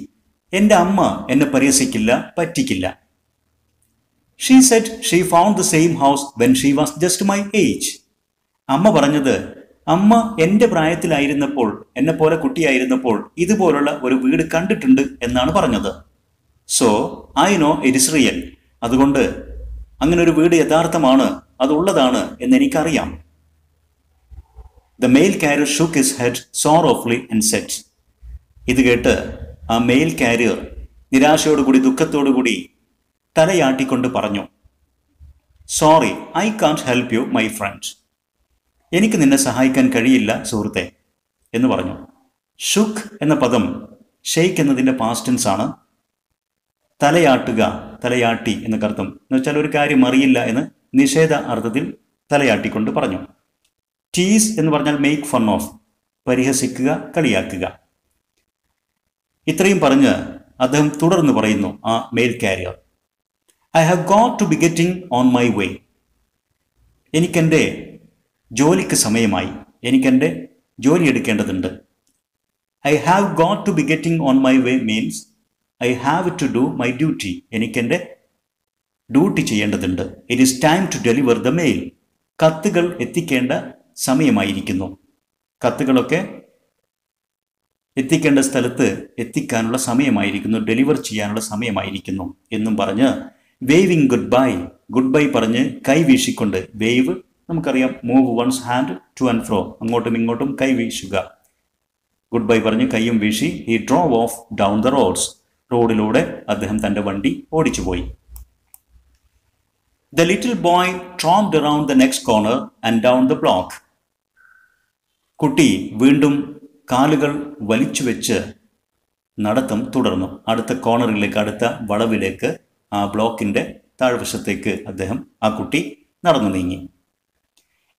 എൻ്റെ അമ്മ എന്നെ പരിഹസിക്കില്ല, പറ്റിക്കില്ല. She said she found the same house when she was just my age. അമ്മ പറഞ്ഞത് അമ്മ എൻ്റെ പ്രായത്തിലായിരുന്നപ്പോൾ, എന്നെ പോലെ കുട്ടിയായിരുന്നപ്പോൾ ഇതുപോലുള്ള ഒരു വീട് കണ്ടിട്ടുണ്ട് എന്നാണ് പറഞ്ഞത്. So I know it is real. അതുകൊണ്ട് അങ്ങനെ ഒരു വീട് യഥാർത്ഥമാണ്, അതുള്ളതാണ് എന്നെനിക്കറിയാം. The mail carrier shook his head സോറോഫുള്ളി and Z. ഇത് കേട്ട് ആ മെയിൽ കാരിയർ നിരാശയോടുകൂടി ദുഃഖത്തോടുകൂടി തലയാട്ടിക്കൊണ്ട് പറഞ്ഞു, sorry, I can't help you my friend. എനിക്ക് നിന്നെ സഹായിക്കാൻ കഴിയില്ല സുഹൃത്തെ എന്ന് പറഞ്ഞു. ഷുക്ക് എന്ന പദം ഷെയ്ക്ക് എന്നതിൻ്റെ പാസ്റ്റ് ടെൻസ് ആണ്. തലയാട്ടുക, തലയാട്ടി എന്നൊക്കെ അർത്ഥം. എന്ന് വെച്ചാൽ ഒരു കാര്യം അറിയില്ല എന്ന് നിഷേധ അർത്ഥത്തിൽ തലയാട്ടിക്കൊണ്ട് പറഞ്ഞു. ടീസ് എന്ന് പറഞ്ഞാൽ മേക്ക് ഫൺ ഓഫ്, പരിഹസിക്കുക, കളിയാക്കുക. ഇത്രയും പറഞ്ഞ് അദ്ദേഹം തുടർന്ന് പറയുന്നു, ആ mail carrier, I have got to be getting on my way. എനിക്കെൻ്റെ ജോലിക്ക് സമയമായി, എനിക്കെൻ്റെ ജോലി എടുക്കേണ്ടതുണ്ട്. I have got to be getting on my way means I have to do my duty. എനിക്കെൻ്റെ ഡ്യൂട്ടി ചെയ്യേണ്ടതുണ്ട്. It is time to deliver the mail. കത്തുകൾ എത്തിക്കേണ്ട സമയമായിരിക്കുന്നു. കത്തുകളൊക്കെ എത്തിക്കേണ്ട സ്ഥലത്ത് എത്തിക്കാനുള്ള സമയമായിരിക്കുന്നു, ഡെലിവർ ചെയ്യാനുള്ള സമയമായിരിക്കുന്നു എന്നും പറഞ്ഞ് waving good bye, good bye പറഞ്ഞ് കൈ വീശിക്കൊണ്ട്, വേവ് നമുക്കറിയാം, move one's hand to and fro, അങ്ങോട്ടും ഇങ്ങോട്ടും കൈ വീശുക. ഗുഡ് ബൈ പറഞ്ഞ് കൈയും വീശി he drove off down the roads. റോഡിലൂടെ അദ്ദേഹം തൻ്റെ വണ്ടി ഓടിച്ചുപോയി. The little boy tromped around the next corner and down the block. കുട്ടി വീണ്ടും കാലുകൾ വലിച്ചു വെച്ച് നടത്തം തുടർന്നു. അടുത്ത കോർണറിലേക്ക്, അടുത്ത വളവിലേക്ക്, ആ ബ്ലോക്കിൻ്റെ താഴ്വശത്തേക്ക് ആ കുട്ടി നടന്നു നീങ്ങി.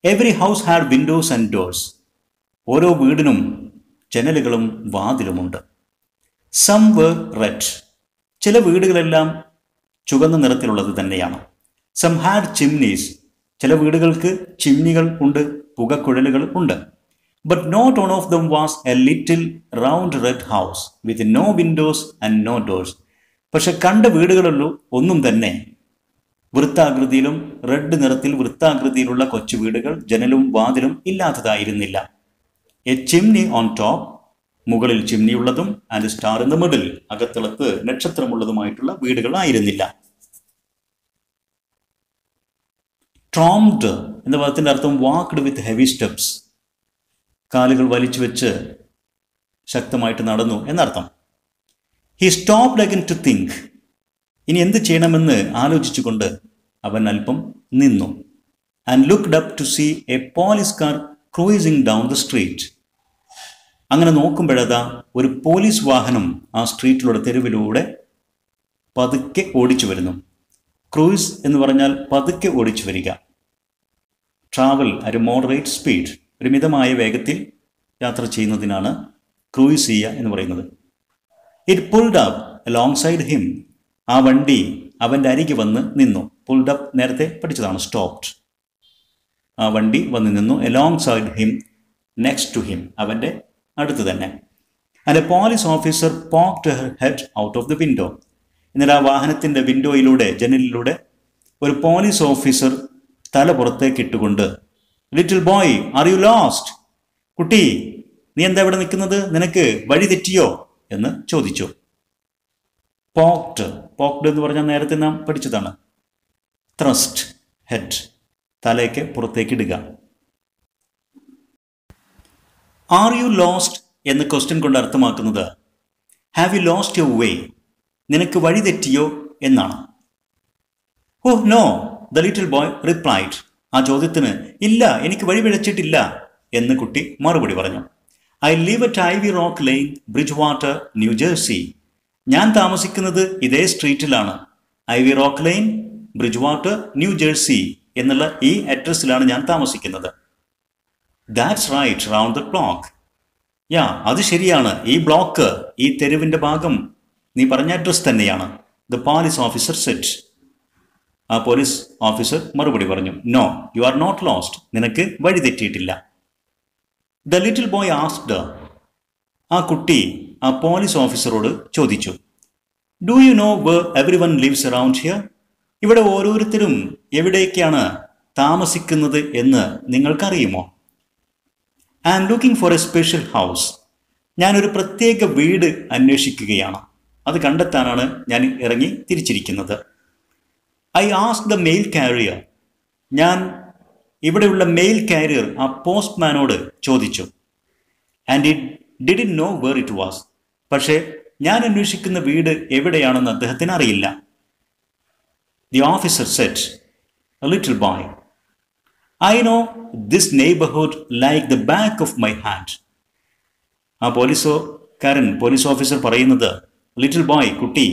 Every house had windows and doors. ഓരോ വീടിനും ജനലുകളും വാതിലുമുണ്ട്. Some were red. ചില വീടുകളെല്ലാം ചുവന്ന നിറത്തിലുള്ളത് തന്നെയാണ്. Some had chimneys. ചില വീടുകൾക്ക് ചിമ്നികൾ ഉണ്ട്, പുകക്കുഴലുകൾ ഉണ്ട്. But not one of them was a little round red house with no windows and no doors. പക്ഷെ കണ്ട വീടുകളല്ലോ ഒന്നും തന്നെ വൃത്താകൃതിയിലും റെഡ് നിറത്തിൽ വൃത്താകൃതിയിലുള്ള കൊച്ചു വീടുകൾ, ജനലും വാതിലും ഇല്ലാത്തതായിരുന്നില്ല. എ ചിമ്നി ഓൺ ടോപ്പ്, മുകളിൽ ചിമ്നിയുള്ളതും, and star in the middle, അകത്തളത്ത് നക്ഷത്രമുള്ളതുമായിട്ടുള്ള വീടുകളായിരുന്നില്ല. ട്രോംഡ് എന്ന പദത്തിന്റെ അർത്ഥം വാക്ക്ഡ് വിത്ത് ഹെവി സ്റ്റെപ്സ്, കാലുകൾ വലിച്ചു വെച്ച് ശക്തമായിട്ട് നടന്നു എന്നർത്ഥം. He stopped again to think. ഇനി എന്ത് ചെയ്യണമെന്ന് ആലോചിച്ചുകൊണ്ട് അവൻ അല്പം നിന്നു. And looked up to see a police car cruising down the street. അങ്ങനെ നോക്കുമ്പോഴതാ ഒരു പോലീസ് വാഹനം ആ സ്ട്രീറ്റിലൂടെ, തെരുവിലൂടെ പതുക്കെ ഓടിച്ചു വരുന്നു. ക്രൂയിസ് എന്ന് പറഞ്ഞാൽ പതുക്കെ ഓടിച്ചു വരിക. ട്രാവൽ അറ്റ് മോഡറേറ്റ് സ്പീഡ്, ഒരു മിതമായ വേഗത്തിൽ യാത്ര ചെയ്യുന്നതിനാണ് ക്രൂയിസ് ചെയ്യുക എന്ന് പറയുന്നത്. It pulled up along side him. ആ വണ്ടി അവൻ്റെ അരികെ വന്ന് നിന്നു. പുൾഡ് അപ്പ് നേരത്തെ പഠിച്ചതാണ്, സ്റ്റോപ്ഡ്. ആ വണ്ടി വന്ന് നിന്നു. Alongside him, next to him, അവൻ്റെ അടുത്ത് തന്നെ. And a police officer poked her head out of the window. എന്നാൽ ആ വാഹനത്തിൻ്റെ വിൻഡോയിലൂടെ, ജനലിലൂടെ ഒരു പോലീസ് ഓഫീസർ തല പുറത്തേക്ക് ഇട്ടുകൊണ്ട്, little boy R you lost? കുട്ടി, നീ എന്താ ഇവിടെ നിൽക്കുന്നത്? നിനക്ക് വഴി തെറ്റിയോ എന്ന് ചോദിച്ചു. പോക്ഡ്, പോക്ഡ് എന്ന് പറഞ്ഞാൽ നേരത്തെ നാം പഠിച്ചതാണ്. ത്രസ്റ്റ് ഹെഡ്, തലയ്ക്ക് പുറത്തേക്ക് ഇടുക. ആർ യു ലോസ്റ്റ് എന്ന ക്വസ്റ്റ്യൻ കൊണ്ട് അർത്ഥമാക്കുന്നത് have you lost your way, നിനക്ക് വഴി തെറ്റിയോ എന്നാണ്. Oh no, The little boy replied. ആ ചോദ്യത്തിന് ഇല്ല, എനിക്ക് വഴി പിഴച്ചിട്ടില്ല എന്ന് കുട്ടി മറുപടി പറഞ്ഞു. I live at Ivy Rock Lane, Bridgewater, New Jersey. ഞാൻ താമസിക്കുന്നത് ഇതേ സ്ട്രീറ്റിലാണ്. Ivy Rock Lane, Bridgewater, New Jersey എന്നുള്ള ഈ അഡ്രസ്സിലാണ് ഞാൻ താമസിക്കുന്നത്. That's right, round the block. Yeah, അത് ശരിയാണ്, ഈ ബ്ലോക്ക്, ഈ തെരുവിന്റെ ഭാഗം നീ പറഞ്ഞ അഡ്രസ് തന്നെയാണ്. The police officer said. ആ പോലീസ് ഓഫീസർ മറുപടി പറഞ്ഞു. No, you are not lost. നിനക്ക് വഴി തെറ്റിയിട്ടില്ല. The little boy asked. ആ കുട്ടി ആ പോലീസ് ഓഫീസറോട് ചോദിച്ചു. Do you know where everyone lives around here? ഇവിടെ ഓരോരുത്തരും എവിടേക്കാണ് താമസിക്കുന്നത് എന്ന് നിങ്ങൾക്കറിയുമോ? I am looking for a special house. ഞാനൊരു പ്രത്യേക വീട് അന്വേഷിക്കുകയാണ്. അത് കണ്ടെത്താനാണ് ഞാൻ ഇറങ്ങി തിരിച്ചിരിക്കുന്നത്. I asked the mail carrier. ഞാൻ ഇവിടെയുള്ള മെയിൽ കാരിയർ ആ പോസ്റ്റ്മാനോട് ചോദിച്ചു. And it didn't know where it was. പക്ഷേ ഞാൻ അന്വേഷിക്കുന്ന വീട് എവിടെയാണെന്ന് അദ്ദേഹത്തിന് അറിയില്ല. The officer said, a little boy, I know this neighbourhood like the back of my hand. ആ പോലീസ് ഓഫീസർ പറയുന്നത്, ലിറ്റിൽ ബോയ്, കുട്ടി,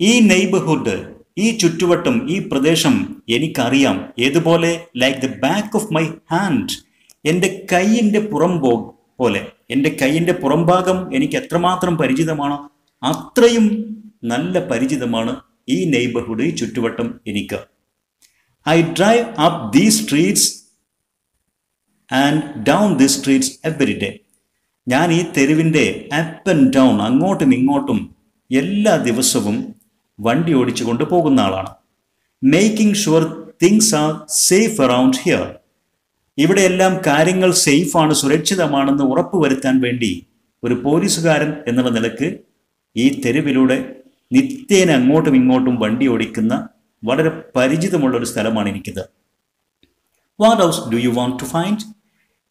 ഈ നെയ്ബർഹുഡ്, ഈ ചുറ്റുവട്ടം, ഈ പ്രദേശം എനിക്കറിയാം. ഏതുപോലെ? Like the back of my hand. എൻ്റെ കൈയിൻ്റെ പോലെ. എൻ്റെ കൈയിൻ്റെ പുറംഭാഗം എനിക്ക് എത്രമാത്രം പരിചിതമാണോ അത്രയും നല്ല പരിചിതമാണ് ഈ നെയ്ബർഹുഡ്, ഈ ചുറ്റുവട്ടം എനിക്ക്. I drive up these streets and down these streets every day. ഞാൻ ഈ തെരുവിൻ്റെ അപ്പ് ആൻഡ് ഡൗൺ, അങ്ങോട്ടും ഇങ്ങോട്ടും എല്ലാ ദിവസവും വണ്ടി ഓടിച്ചു കൊണ്ട് പോകുന്ന ആളാണ്. Making sure things are safe around here. ഇവിടെയെല്ലാം കാര്യങ്ങൾ സേഫാണ്, സുരക്ഷിതമാണെന്ന് ഉറപ്പുവരുത്താൻ വേണ്ടി ഒരു പോലീസുകാരൻ എന്നുള്ള നിലക്ക് ഈ തെരുവിലൂടെ നിത്യേന അങ്ങോട്ടും ഇങ്ങോട്ടും വണ്ടി ഓടിക്കുന്ന വളരെ പരിചിതമുള്ളൊരു സ്ഥലമാണ് എനിക്കിത്. What house do you want to find?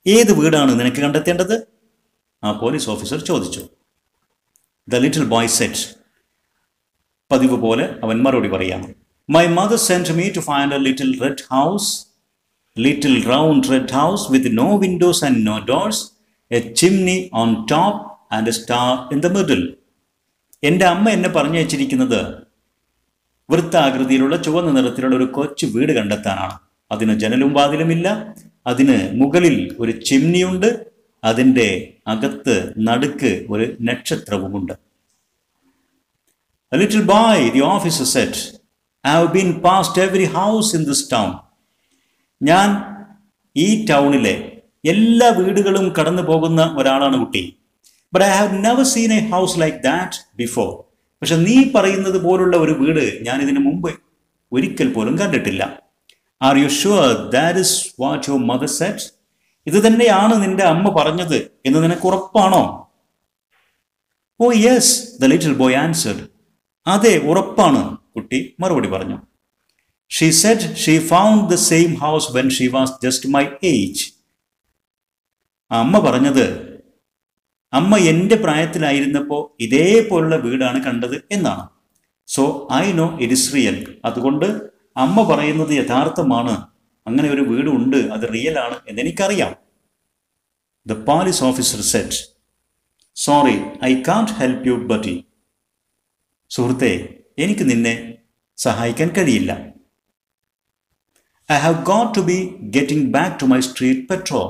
ഏത് വീടാണ് നിനക്ക് കണ്ടെത്തേണ്ടത്? ആ പോലീസ് ഓഫീസർ ചോദിച്ചു. The little boy said. പതിവ് പോലെ അവൻ മറുപടി പറയാം. My mother sent me to find a little red house, little round red house with no windows and no doors, a chimney on top and a star in the middle. എൻ്റെ അമ്മ എന്നെ പറഞ്ഞു വെച്ചിരിക്കുന്നത് വൃത്താകൃതിയിലുള്ള ചുവന്ന നിറത്തിലുള്ള ഒരു കൊച്ചു വീട് കണ്ടെത്താനാണ്. അതിന് ജനലും വാതിലുമില്ല, അതിന് മുകളിൽ ഒരു ചിമ്നിയുണ്ട്, അതിൻ്റെ അകത്ത് നടുക്ക് ഒരു നക്ഷത്രവുമുണ്ട്. A little boy, the officer said, I have been past every house in this town. ഞാൻ ഈ ടൗണിലെ എല്ലാ വീടുകളും കടന്നു പോകുന്ന ഒരാളാണ് കുട്ടി. But I have never seen a house like that before. പക്ഷെ നീ പറയുന്നത് പോലുള്ള ഒരു വീട് ഞാൻ ഇതിനു മുമ്പ് ഒരിക്കൽ പോലും കണ്ടിട്ടില്ല. Are you sure that is what your mother said? ഇത് തന്നെയാണ് നിന്റെ അമ്മ പറഞ്ഞത് എന്ന് നിനക്ക് ഉറപ്പാണോ? Oh yes, the little boy answered. അതെ, ഉറപ്പാണ്, കുട്ടി മറുപടി പറഞ്ഞു. She said she found the same house when she was just my age. അമ്മ പറഞ്ഞത്, അമ്മ എൻ്റെ പ്രായത്തിലായിരുന്നപ്പോൾ ഇതേപോലുള്ള വീടാണ് കണ്ടത് എന്നാണ്. So I know it is real. അതുകൊണ്ട് അമ്മ പറയുന്നത് യഥാർത്ഥമാണ്, അങ്ങനെ ഒരു വീടുണ്ട്, അത് റിയൽ ആണ് എന്നെനിക്കറിയാം. The police officer Z, sorry, I can't help you ബട്ടി. സുഹൃത്തെ, എനിക്ക് നിന്നെ സഹായിക്കാൻ കഴിയില്ല. I have got to be getting back to my street patrol.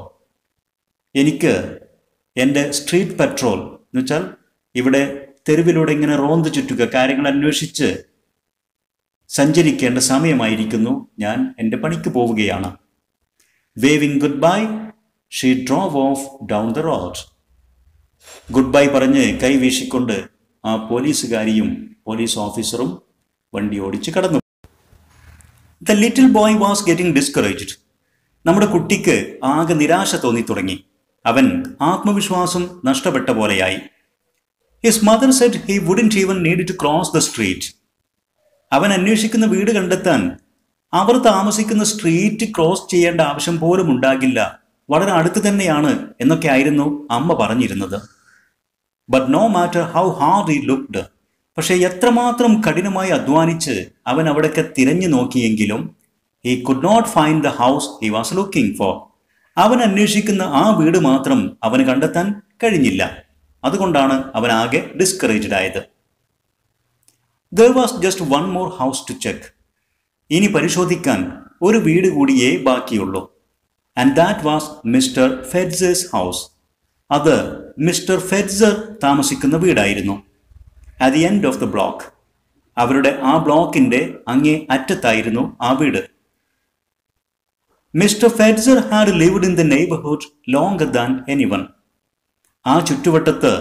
എനിക്ക് എൻ്റെ സ്ട്രീറ്റ് പെട്രോൾ എന്ന് വെച്ചാൽ ഇവിടെ തെരുവിലൂടെ ഇങ്ങനെ റോന്ത് ചുറ്റുക, കാര്യങ്ങൾ അന്വേഷിച്ച് സഞ്ചരിക്കേണ്ട സമയമായിരിക്കുന്നു. ഞാൻ എൻ്റെ പണിക്ക് പോവുകയാണ്. Waving good by, she drove off down the road. Good bye പറഞ്ഞ് കൈ വീശിക്കൊണ്ട് ആ പോലീസുകാരിയും പോലീസ് ഓഫീസറും വണ്ടി ഓടിച്ച് കടന്നു. The little boy was getting discouraged. നമ്മുടെ കുട്ടിക്ക് ആകെ നിരാശ തോന്നി തുടങ്ങി. അവൻ ആത്മവിശ്വാസം നഷ്ടപ്പെട്ട പോലെയായി. His mother said he wouldn't even need to cross the street. അവൻ അന്വേഷിക്കുന്ന വീട് കണ്ടെത്താൻ അവർ താമസിക്കുന്ന സ്ട്രീറ്റ് ക്രോസ് ചെയ്യേണ്ട ആവശ്യം പോലും ഉണ്ടാകില്ല, വളരെ അടുത്ത് തന്നെയാണ് എന്നൊക്കെ ആയിരുന്നു അമ്മ പറഞ്ഞിരുന്നത്. But no matter how hard he looked, പക്ഷെ എത്രമാത്രം കഠിനമായി അധ്വാനിച്ച് അവൻ അവിടേക്ക് തിരഞ്ഞു നോക്കിയെങ്കിലും he could not find the house he was looking for. അവൻ അന്വേഷിക്കുന്ന ആ വീട് മാത്രം അവന് കണ്ടെത്താൻ കഴിഞ്ഞില്ല. അതുകൊണ്ടാണ് അവൻ ആകെ ഡിസ്കറേജ്ഡ് ആയത്. There was just one more house to check. ഇനി പരിശോധിക്കാൻ ഒരു വീട് കൂടിയേ ബാക്കിയുള്ളൂ. And that was Mr. Fetzer's house. അത് മിസ്റ്റർ ഫെറ്റ്സർ താമസിക്കുന്ന വീടായിരുന്നു. At the end of the block. അവരുടെ ആ ബ്ലോക്കിന്റെ അങ്ങേ അറ്റത്തായിരുന്നു ആ വീട്. Mr. Fetzer had lived in the neighborhood longer than anyone. ആ ചുറ്റുവട്ടത്ത്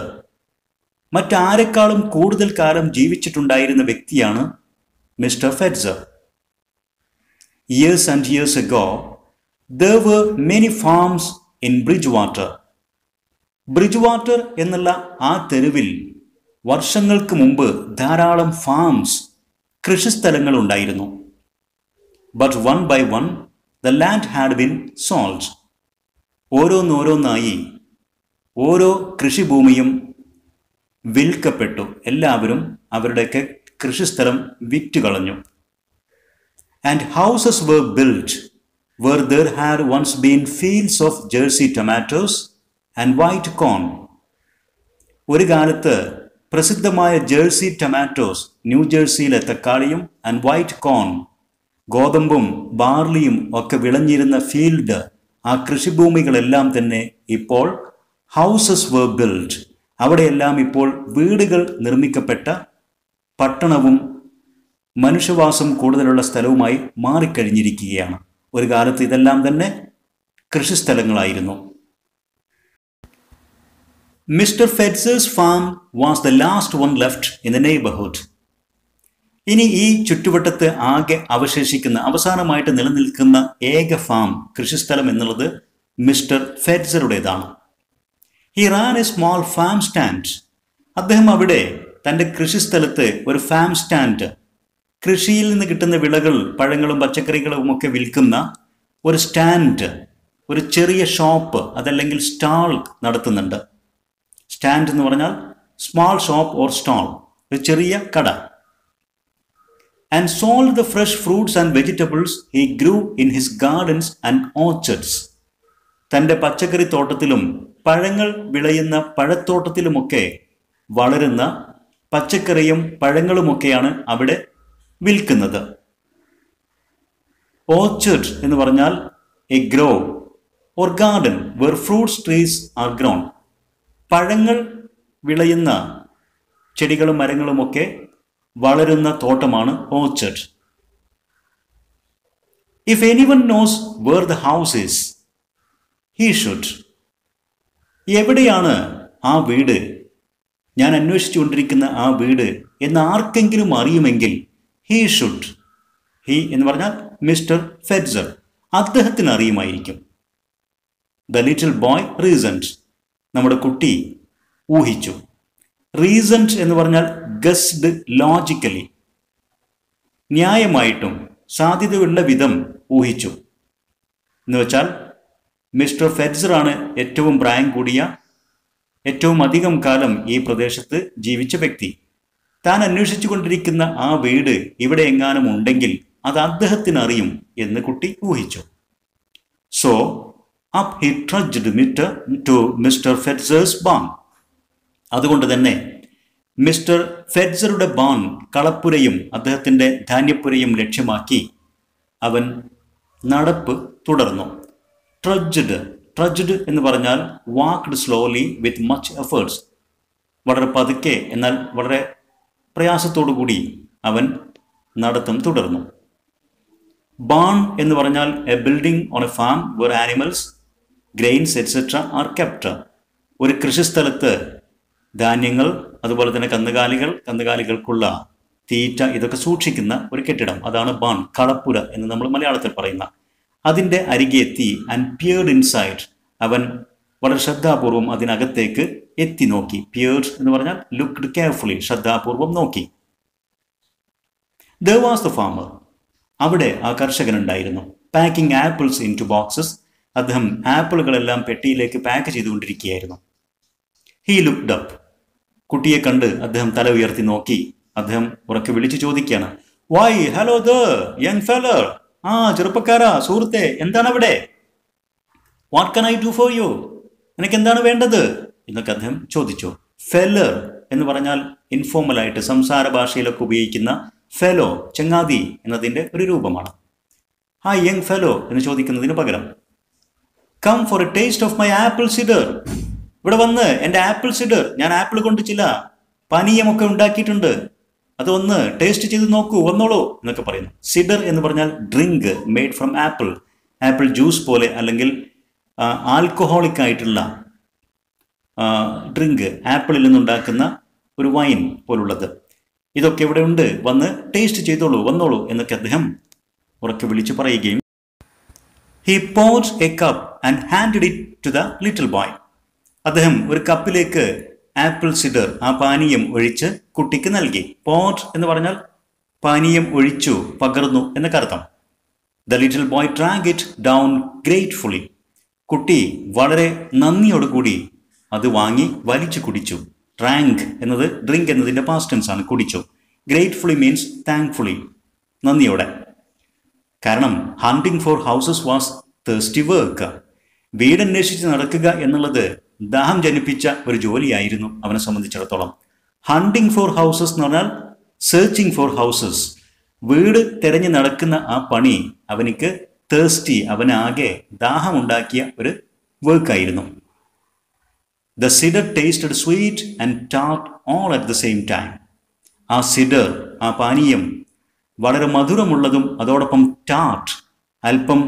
മറ്റാരെക്കാളും കൂടുതൽ കാലം ജീവിച്ചിട്ടുണ്ടായിരുന്ന വ്യക്തിയാണ് mister Fetzer. Years and years ago, there were many farms in Bridgewater. ബ്രിഡ്ജ്വാട്ടർ എന്നുള്ള ആ തെരുവിൽ വർഷങ്ങൾക്ക് മുമ്പ് ധാരാളം ഫാംസ്, കൃഷിസ്ഥലങ്ങൾ ഉണ്ടായിരുന്നു. But one by one, the land had been sold. ഓരോന്നോരോന്നായി ഓരോ കൃഷിഭൂമിയും വിൽക്കപ്പെട്ടു. എല്ലാവരും അവരുടെയൊക്കെ കൃഷിസ്ഥലം വിറ്റുകളഞ്ഞു. And houses were built where there had once been fields of Jersey tomatoes and white corn. ഒരു കാലത്ത് പ്രസിദ്ധമായ ജേഴ്സി ടൊമാറ്റോസ്, ന്യൂജേഴ്സിയിലെ തക്കാളിയും, ആൻഡ് വൈറ്റ് കോൺ, ഗോതമ്പും ബാർലിയും ഒക്കെ വിളഞ്ഞിരുന്ന ഫീൽഡ്, ആ കൃഷിഭൂമികളെല്ലാം തന്നെ ഇപ്പോൾ ഹൗസസ് വർ ബിൽഡ്, അവിടെയെല്ലാം ഇപ്പോൾ വീടുകൾ നിർമ്മിക്കപ്പെട്ട പട്ടണവും മനുഷ്യവാസം കൂടുതലുള്ള സ്ഥലവുമായി മാറിക്കഴിഞ്ഞിരിക്കുകയാണ്. ഒരു കാലത്ത് ഇതെല്ലാം തന്നെ കൃഷിസ്ഥലങ്ങളായിരുന്നു. Mr. Fetzer's farm was the last one left in the neighborhood. ഇനി ഈ ചുറ്റുവട്ടത്ത് ആകെ അവശേഷിക്കുന്ന, അവസാനമായിട്ട് നിലനിൽക്കുന്ന ഏക ഫാം, കൃഷിസ്ഥലം എന്നുള്ളത് mister ഫെറ്റ്സറുടേതാണ്. He ran a small farm stand. അദ്ദേഹം അവിടെ തൻ്റെ കൃഷിസ്ഥലത്ത് ഒരു ഫാം സ്റ്റാൻഡ്, കൃഷിയിൽ നിന്ന് കിട്ടുന്ന വിളകൾ, പഴങ്ങളും പച്ചക്കറികളും ഒക്കെ വിൽക്കുന്ന ഒരു സ്റ്റാൻഡ്, ഒരു ചെറിയ ഷോപ്പ്, അതല്ലെങ്കിൽ സ്റ്റാൾ നടത്തുന്നുണ്ട്. സ്റ്റാൻഡ് എന്ന് പറഞ്ഞാൽ സ്മാൾ ഷോപ്പ് ഓർ സ്റ്റാൾ, ഒരു ചെറിയ കട. And sold the fresh fruits and vegetables he grew in his gardens and orchards. തൻ്റെ പച്ചക്കറി തോട്ടത്തിലും പഴങ്ങൾ വിളയുന്ന പഴത്തോട്ടത്തിലുമൊക്കെ വളരുന്ന പച്ചക്കറിയും പഴങ്ങളുമൊക്കെയാണ് അവിടെ വിൽക്കുന്നത്. ഓർച്ചർഡ് എന്ന് പറഞ്ഞാൽ a grove or garden where fruits trees are grown. പഴങ്ങൾ വിളയുന്ന ചെടികളും മരങ്ങളുമൊക്കെ വളരുന്ന തോട്ടമാണ് orchard. If anyone knows where the house is, he should. എവിടെയാണ് ആ വീട്, ഞാൻ അന്വേഷിച്ചുകൊണ്ടിരിക്കുന്ന ആ വീട് എന്ന് ആർക്കെങ്കിലും അറിയുമെങ്കിൽ ഹീ ഷുഡ്. ഹീ എന്ന് പറഞ്ഞാൽ മിസ്റ്റർ ഫെറ്റ്സർ, അദ്ദേഹത്തിന് അറിയുമായിരിക്കും. The little boy reasoned. നമ്മുടെ കുട്ടി ഊഹിച്ചു. റീസൺഡ് എന്ന് പറഞ്ഞാൽ ഗസ്ഡ് ലോജിക്കലി, ന്യായമായിട്ടും സാധ്യതയുള്ള വിധം ഊഹിച്ചു എന്ന് വെച്ചാൽ മിസ്റ്റർ ഫെറ്റ്സറാണ് ഏറ്റവും പ്രായം കൂടിയ, ഏറ്റവും അധികം കാലം ഈ പ്രദേശത്ത് ജീവിച്ച വ്യക്തി. താൻ അന്വേഷിച്ചു കൊണ്ടിരിക്കുന്ന ആ വീട് ഇവിടെ എങ്ങാനും ഉണ്ടെങ്കിൽ അത് അദ്ദേഹത്തിന് അറിയും എന്ന് കുട്ടി ഊഹിച്ചു. So up he trudged to Mr. Fetzer's barn. അതുകൊണ്ട് തന്നെ മിസ്റ്റർ ഫെറ്റ്സറുടെ ബാൺ, കളപ്പുരയും അദ്ദേഹത്തിൻ്റെ ധാന്യപ്പുരയും ലക്ഷ്യമാക്കി അവൻ നടപ്പ് തുടർന്നു. ട്രഡ്ജ്ഡ് എന്ന് പറഞ്ഞാൽ വാക്ക്ഡ് സ്ലോലി വിത്ത് മച്ച് എഫേർട്സ്. വളരെ പതുക്കെ എന്നാൽ വളരെ പ്രയാസത്തോടു കൂടി അവൻ നടത്തം തുടർന്നു. ബാൺ എന്ന് പറഞ്ഞാൽ a building on a farm where animals, grains etcetera are kept. ഒരു കൃഷിസ്ഥലത്ത് ധാന്യങ്ങൾ, അതുപോലെ തന്നെ കന്നുകാലികൾക്കുള്ള തീറ്റ, ഇതൊക്കെ സൂക്ഷിക്കുന്ന ഒരു കെട്ടിടം, അതാണ് ബാൺ, കളപ്പുര എന്ന് നമ്മൾ മലയാളത്തിൽ പറയുന്ന. അതിൻ്റെ അരികെ എത്തി ആൻഡ് പിയേർഡ് ഇൻസൈഡ്. അവൻ വളരെ ശ്രദ്ധാപൂർവം അതിനകത്തേക്ക് എത്തി നോക്കി. പിയേർഡ് എന്ന് പറഞ്ഞാൽ ലുക്ക്ഡ് കെയർഫുള്ളി, ശ്രദ്ധാപൂർവം നോക്കി. There was the farmer. അവിടെ ആ കർഷകനുണ്ടായിരുന്നു. Packing apples into boxes. അദ്ദേഹം ആപ്പിളുകളെല്ലാം പെട്ടിയിലേക്ക് പാക്ക് ചെയ്തുകൊണ്ടിരിക്കുകയായിരുന്നു. He looked up. കുട്ടിയെ കണ്ട് അദ്ദേഹം തല ഉയർത്തി നോക്കി. അദ്ദേഹം ഉറക്കെ വിളിച്ചു ചോദിക്കുകയാണ്. Why hello the young feller. ആ ചെറുപ്പക്കാരാ, സുഹൃത്തെ, എന്താണ് അവിടെ? What can I do for you? നിനക്ക് എന്താണ് വേണ്ടത് എന്നൊക്കെ അദ്ദേഹം ചോദിച്ചു. ഫെല്ലർ എന്ന് പറഞ്ഞാൽ ഇൻഫോർമലായിട്ട് സംസാര ഭാഷയിലൊക്കെ ഉപയോഗിക്കുന്ന ഫെലോ, ചങ്ങാതി എന്നതിൻ്റെ ഒരു രൂപമാണ്. ആ യങ് ഫെലോ എന്ന് ചോദിക്കുന്നതിന് പകരം come for a taste of my apple cider. ഇവിടെ വന്ന് എൻ്റെ ആപ്പിൾ സിഡർ, ഞാൻ ആപ്പിൾ കൊണ്ട് ചില പാനീയമൊക്കെ ഉണ്ടാക്കിയിട്ടുണ്ട്, അതൊന്ന് ടേസ്റ്റ് ചെയ്ത് നോക്കൂ, വന്നോളൂ എന്നൊക്കെ പറയുന്നു. സിഡർ എന്ന് പറഞ്ഞാൽ drink made from apple, apple juice പോലെ അല്ലെങ്കിൽ ആൽക്കഹോളിക് ആയിട്ടുള്ള ഡ്രിങ്ക്, ആപ്പിളിൽ നിന്നുണ്ടാക്കുന്ന ഒരു വൈൻ പോലുള്ളത്. ഇതൊക്കെ ഇവിടെ ഉണ്ട്, വന്ന് ടേസ്റ്റ് ചെയ്തോളൂ, വന്നോളൂ എന്നൊക്കെ അദ്ദേഹം ഉറക്കെ വിളിച്ചു പറയുകയും he poured a cup and handed it to the little boy. അദ്ദേഹം ഒരു കപ്പിലേക്ക് ആപ്പിൾ സിഡർ, ആ പാനീയം ഒഴിച്ച് കുട്ടിക്ക് നൽകി. പോർഡ് എന്ന് പറഞ്ഞാൽ പാനീയം ഒഴിച്ചു, പകർന്നു എന്നൊക്കെ അർത്ഥം. The little boy drank it down gratefully. കുട്ടി വളരെ നന്ദിയോടുകൂടി അത് വാങ്ങി വലിച്ചു കുടിച്ചു. ഡ്രാങ്ക് എന്നത് ഡ്രിങ്ക് എന്നതിൻ്റെ പാസ്റ്റ് ടെൻസ് ആണ്, കുടിച്ചു. ഗ്രേറ്റ്ഫുള്ളി മീൻസ് താങ്ക്ഫുള്ളി, നന്ദിയോടെ. കാരണം hunting for houses was thirsty work. വീടന്വേഷിച്ച് നടക്കുക എന്നുള്ളത് ദാഹം ജനിപ്പിച്ച ഒരു ജോലിയായിരുന്നു അവനെ സംബന്ധിച്ചിടത്തോളം. ഹണ്ടിങ് ഫോർ ഹൗസസ് എന്ന് പറഞ്ഞാൽ സെർച്ചിങ് ഫോർ ഹൗസസ്, വീട് തിരഞ്ഞു നടക്കുന്ന ആ പണി അവനിക്ക് തേഴ്സ്റ്റി, അവനാകെ ദാഹമുണ്ടാക്കിയ ഒരു വർക്കായിരുന്നു. The cider tasted sweet and tart all at the same time. ആ സിഡർ, ആ പാനീയം വളരെ മധുരമുള്ളതും അതോടൊപ്പം ടാർട്ട്, അല്പം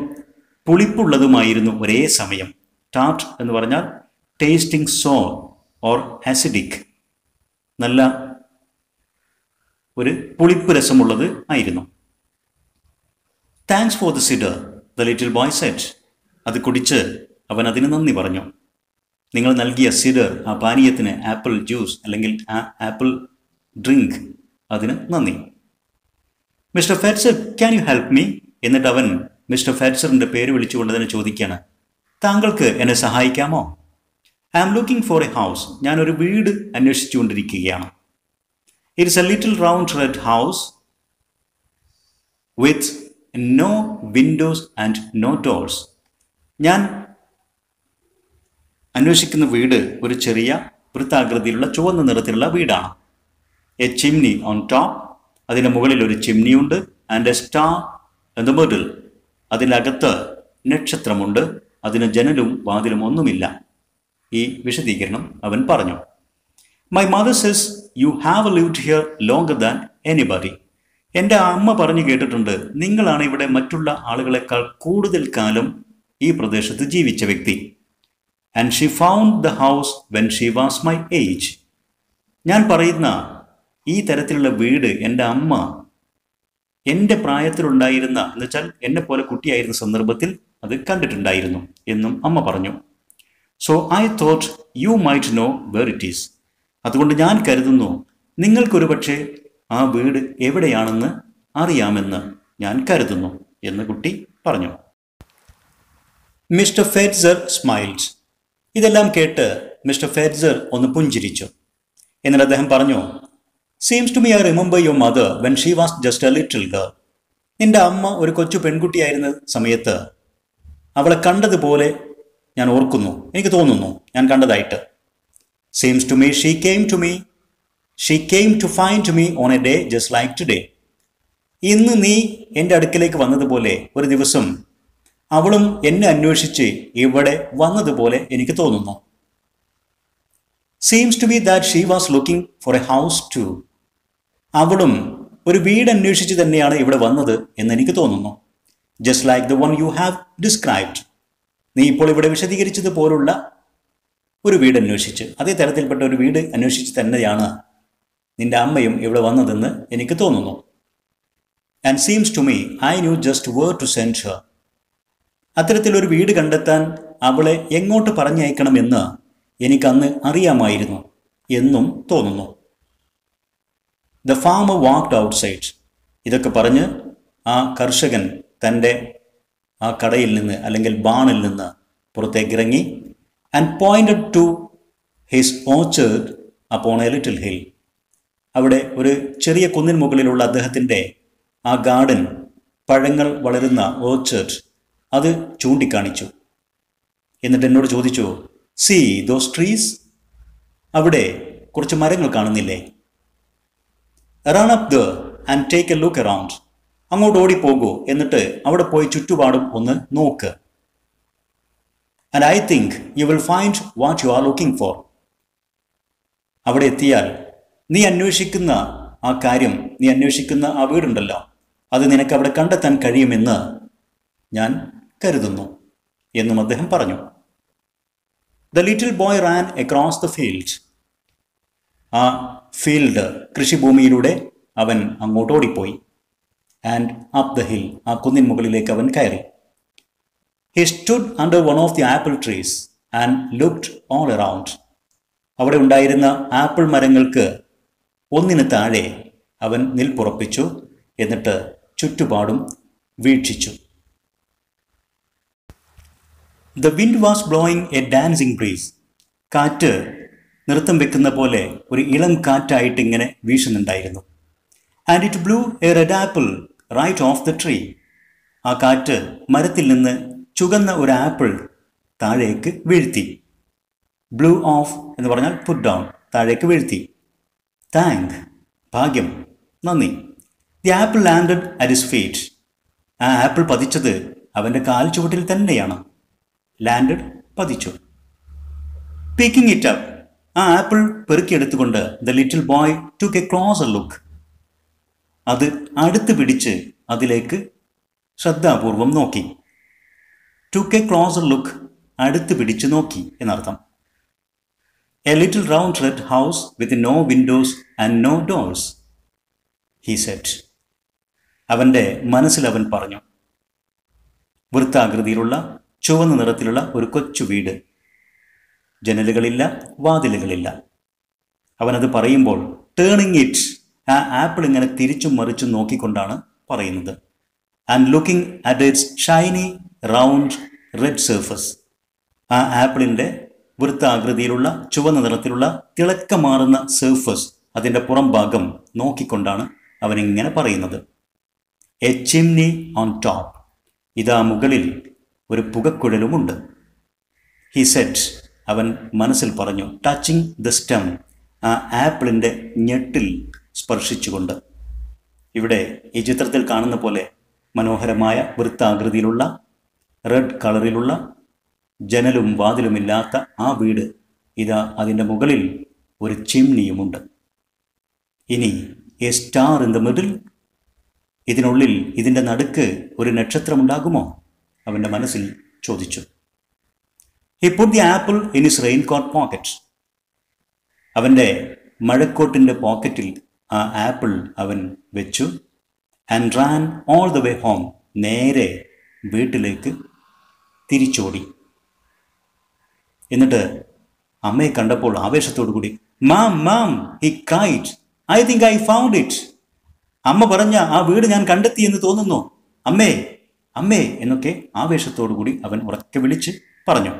പുളിപ്പുള്ളതുമായിരുന്നു ഒരേ സമയം. ടാർട്ട് എന്ന് പറഞ്ഞാൽ ടേസ്റ്റിംഗ് സോർ ഓർ ആസിഡിക്, നല്ല ഒരു പുളിപ്പ് രസമുള്ളത് ആയിരുന്നു. Thanks for the cider, the little boy set. അത് കുടിച്ച് അവൻ അതിന് നന്ദി പറഞ്ഞു. നിങ്ങൾ നൽകിയ സിഡർ, ആ പാനീയത്തിന്, ആപ്പിൾ ജ്യൂസ് അല്ലെങ്കിൽ ആപ്പിൾ ഡ്രിങ്ക്, അതിന് നന്ദി. Mister Fetzer, can you help me? എന്നിട്ട് അവൻ മിസ്റ്റർ ഫെറ്റ്സറിൻ്റെ പേര് വിളിച്ചുകൊണ്ട് തന്നെ ചോദിക്കുകയാണ്, താങ്കൾക്ക് എന്നെ സഹായിക്കാമോ? I am looking for a house. ഞാനൊരു വീട് അന്വേഷിച്ചുകൊണ്ടിരിക്കുകയാണ്. It's a little round red house with no windows and no doors. ഞാൻ അന്വേഷിക്കുന്ന വീട് ഒരു ചെറിയ വൃത്താകൃതിയിലുള്ള ചുവന്ന നിറത്തിലുള്ള വീടാണ്. എ ചിമ്നി ഓൺ ടോപ്പ്, അതിൻ്റെ മുകളിൽ ഒരു ചിമ്നിയുണ്ട്. And a star in the middle, അതിനകത്ത് നക്ഷത്രമുണ്ട്. അതിന് ജനലും വാതിലും ഒന്നുമില്ല. ഈ വിശദീകരണം അവൻ പറഞ്ഞു. My mother cess you have lived here longer than anybody. എൻ്റെ അമ്മ പറഞ്ഞു കേട്ടിട്ടുണ്ട്, നിങ്ങളാണ് ഇവിടെ മറ്റുള്ള ആളുകളെക്കാൾ കൂടുതൽ കാലം ഈ പ്രദേശത്ത് ജീവിച്ച വ്യക്തി. And she found the house when she was my age. ഞാൻ പറയുന്ന ഈ തരത്തിലുള്ള വീട് എൻ്റെ അമ്മ എൻ്റെ പ്രായത്തിലുണ്ടായിരുന്ന, എന്നുവെച്ചാൽ എന്നെ പോലെ കുട്ടിയായിരുന്ന സന്ദർഭത്തിൽ അത് കണ്ടിട്ടുണ്ടായിരുന്നു എന്നും അമ്മ പറഞ്ഞു. So I thought you might know where it is. അതുകൊണ്ട് ഞാൻ കരുതുന്നു നിങ്ങൾക്കൊരു പക്ഷേ ആ വീട് എവിടെയാണെന്ന് അറിയാമെന്ന് ഞാൻ കരുതുന്നു എന്ന് കുട്ടി പറഞ്ഞു. Mister Fetzer smiled. ഇതെല്ലാം കേട്ട് മിസ്റ്റർ ഫെറ്റ്സർ ഒന്ന് പുഞ്ചിരിച്ചു. എന്നിട്ട് അദ്ദേഹം പറഞ്ഞു, seems to me I remember your mother when she was just a little girl. നിന്റെ അമ്മ ഒരു കൊച്ചു പെൺകുട്ടിയായിരുന്ന സമയത്ത് അവളെ കണ്ടതുപോലെ ഞാൻ ഓർക്കുന്നു, എനിക്ക് തോന്നുന്നു ഞാൻ കണ്ടതായിട്ട്. Seems to me she came to find me on a day just like today. ഇന്ന് നീ എൻ്റെ അടുക്കിലേക്ക് വന്നതുപോലെ ഒരു ദിവസം അവളും എന്നെ അന്വേഷിച്ച് ഇവിടെ വന്നതുപോലെ എനിക്ക് തോന്നുന്നു. Seems to be that she was looking for a house too. അവളും ഒരു വീട് അന്വേഷിച്ച് തന്നെയാണ് ഇവിടെ വന്നത് എന്ന് എനിക്ക് തോന്നുന്നു. Just like the one you have described. നീ ഇപ്പോൾ ഇവിടെ വിശദീകരിച്ചതുപോലുള്ള ഒരു വീട് അന്വേഷിച്ച്, അതേ തരത്തിൽപ്പെട്ട ഒരു വീട് അന്വേഷിച്ച് തന്നെയാണ് നിന്റെ അമ്മയും ഇവിടെ വന്നതെന്ന് എനിക്ക് തോന്നുന്നു. And seems to me I knew just where to send her. അത്തരത്തിലൊരു വീട് കണ്ടെത്താൻ അവളെ എങ്ങോട്ട് പറഞ്ഞയക്കണമെന്ന് എനിക്കന്ന് അറിയാമായിരുന്നു എന്നും തോന്നുന്നു. The farmer walked outside. ഇതൊക്കെ പറഞ്ഞ് ആ കർഷകൻ തൻ്റെ ആ കടയിൽ നിന്ന് അല്ലെങ്കിൽ ബാണിൽ നിന്ന് പുറത്തേക്കിറങ്ങി. And pointed to his orchard upon a little hill. അവിടെ ഒരു ചെറിയ കുന്നിൻ മുകളിലുള്ള അദ്ദേഹത്തിൻ്റെ ആ ഗാർഡൻ, പഴങ്ങൾ വളരുന്ന ഓർച്ചർഡ്, അത് ചൂണ്ടിക്കാണിച്ചു. എന്നിട്ട് എന്നോട് ചോദിച്ചു, സീ ദോസ് ട്രീസ്, അവിടെ കുറച്ച് മരങ്ങൾ കാണുന്നില്ലേ? Run up the and take A look around, അങ്ങോട്ട് ഓടിപ്പോകൂ, എന്നിട്ട് അവിടെ പോയി ചുറ്റുപാടും ഒന്ന് നോക്ക്. And I think you will find what you are looking for. അവിടെ എത്തിയാൽ നീ അന്വേഷിക്കുന്ന ആ കാര്യം, നീ അന്വേഷിക്കുന്ന ആ വീടുണ്ടല്ലോ, അത് നിനക്ക് അവിടെ കണ്ടെത്താൻ കഴിയുമെന്ന് ഞാൻ കരുതുന്നു എന്നും അദ്ദേഹം പറഞ്ഞു. The little boy ran across the field. ആ ഫീൽഡ്, കൃഷിഭൂമിയിലൂടെ അവൻ അങ്ങോട്ട് ഓടിപ്പോയി. ആൻഡ് അപ്പ് ദ ഹിൽ, ആ കുന്നിൻ മുകളിലേക്ക് അവൻ കയറി. He stood under one of the apple trees and looked all around. അവിടെ ഉണ്ടായിരുന്ന ആപ്പിൾ മരങ്ങൾക്ക് ഒന്നിന് താഴെ അവൻ നിൽപ്പുറപ്പിച്ചു. എന്നിട്ട് ചുറ്റുപാടും വീക്ഷിച്ചു. The wind was blowing a dancing breeze. കാറ്റ് നൃത്തം വെക്കുന്ന പോലെ ഒരു ഇളം കാറ്റായിട്ട് ഇങ്ങനെ വീശുന്നുണ്ടായിരുന്നു. And it blew a red apple right off the tree. ആ കാറ്റ് മരത്തിൽ നിന്ന് ചുവന്ന ഒരു ആപ്പിൾ താഴേക്ക് വീഴ്ത്തി. ബ്ലൂ ഓഫ് എന്ന് പറഞ്ഞാൽ പുട്ട് ഡൗൺ, താഴേക്ക് വീഴ്ത്തി. താങ്ക്, ഭാഗ്യം, നന്ദി. The apple landed at his feet. ആ ആപ്പിൾ പതിച്ചത് അവൻ്റെ കാൽ ചുവട്ടിൽ തന്നെയാണ്. ലാൻഡഡ്, പതിച്ചു. പിക്കിംഗ് ഇറ്റ് അപ്പ്, ആ ആപ്പിൾ പെറുക്കിയെടുത്തുകൊണ്ട് the little boy took a closer look. അത് അടുത്ത് പിടിച്ച് അതിലേക്ക് ശ്രദ്ധാപൂർവം നോക്കി. ടുക്ക് എ ക്ലോസർ ലുക്ക്, അടുത്ത് പിടിച്ച് നോക്കി എന്നർത്ഥം. A little round red house with no windows and no doors, he said. അവൻ്റെ മനസ്സിൽ അവൻ പറഞ്ഞു, വൃത്താകൃതിയിലുള്ള ചുവന്ന നിറത്തിലുള്ള ഒരു കൊച്ചു വീട്, ജനലുകളില്ല, വാതിലുകളില്ല. അവനത് പറയുമ്പോൾ ടേണിങ് ഇറ്റ്, ആ ആപ്പിൾ ഇങ്ങനെ തിരിച്ചും മറിച്ചും നോക്കിക്കൊണ്ടാണ് പറയുന്നത്. And looking at its Shiny round red surface. ആ ആപ്പിളിൻ്റെ വൃത്താകൃതിയിലുള്ള ചുവന്ന നിറത്തിലുള്ള തിളക്കമാറുന്ന സർഫസ്, അതിൻ്റെ പുറം ഭാഗം നോക്കിക്കൊണ്ടാണ് അവനിങ്ങനെ പറയുന്നത്. എ ചിമ്നി ഓൺ ടോപ്പ്, ഇതാ മുകളിൽ ഒരു പുകക്കുഴലുമുണ്ട്. ഹി സെഡ്, അവൻ മനസ്സിൽ പറഞ്ഞു, ടച്ചിങ് ദ സ്റ്റം, ആ ആപ്പിളിൻ്റെ ഞെട്ടിൽ സ്പർശിച്ചുകൊണ്ട്. ഇവിടെ ഈ ചിത്രത്തിൽ കാണുന്ന പോലെ മനോഹരമായ വൃത്താകൃതിയിലുള്ള റെഡ് കളറിലുള്ള ജനലും വാതിലുമില്ലാത്ത ആ വീട്, ഇതാ അതിൻ്റെ മുകളിൽ ഒരു ചിമ്നിയുമുണ്ട്. ഇനി a star in the middle, ഇതിനുള്ളിൽ, ഇതിൻ്റെ നടുക്ക് ഒരു നക്ഷത്രമുണ്ടാകുമോ? അവൻ്റെ മനസ്സിൽ ചോദിച്ചു. He put the apple in his raincoat pocket. അവൻ്റെ മഴക്കോട്ടിൻ്റെ പോക്കറ്റിൽ ആ ആപ്പിൾ അവൻ വെച്ചു. And ran all the way home, നേരെ വീട്ടിലേക്ക് തിരിച്ചോടി. എന്നിട്ട് അമ്മയെ കണ്ടപ്പോൾ ആവേശത്തോടു കൂടി, mom mom, he cried, I think I found it. അമ്മ പറഞ്ഞ ആ വീട് ഞാൻ കണ്ടെത്തി എന്ന് തോന്നുന്നു, അമ്മേ അമ്മേ എന്നൊക്കെ ആവേശത്തോടു കൂടി അവൻ ഉറക്കെ വിളിച്ച് പറഞ്ഞു.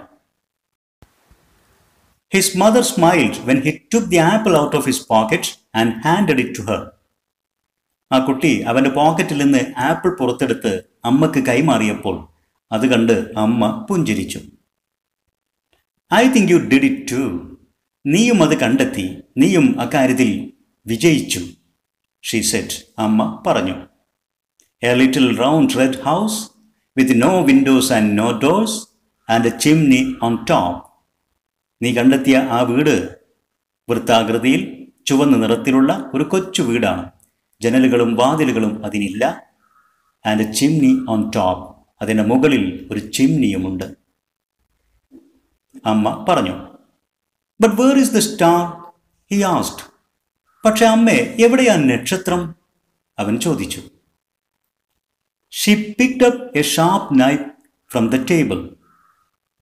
His mother smiled when he took the apple out of his pocket and handed it to her. ആ കുട്ടി അവൻ്റെ പോക്കറ്റിൽ നിന്ന് ആപ്പിൾ പുറത്തെടുത്ത് അമ്മക്ക് കൈമാറിയപ്പോൾ അത് കണ്ട് അമ്മ പുഞ്ചിരിച്ചു. I think you did it too. നീയും അത് കണ്ടെത്തി, നീയും അക്കാര്യത്തിൽ വിജയിച്ചു, ഷീ സെഡ്. അമ്മ പറഞ്ഞു. A little round red house with no windows and no doors and a chimney on top. നീ കണ്ടെത്തിയ ആ വീട് വൃത്താകൃതിയിൽ ചുവന്ന നിറത്തിലുള്ള ഒരു കൊച്ചു വീടാണ്. ജനലുകളും വാതിലുകളും അതിനില്ല. And a chimney on top, അതിൻ്റെ മുകളിൽ ഒരു ചിമ്നിയുമുണ്ട്. അമ്മ പറഞ്ഞു. But where is the star, he asked. പക്ഷെ അമ്മേ, എവിടെയാ നക്ഷത്രം? അവൻ ചോദിച്ചു. She picked up a sharp knife from the table.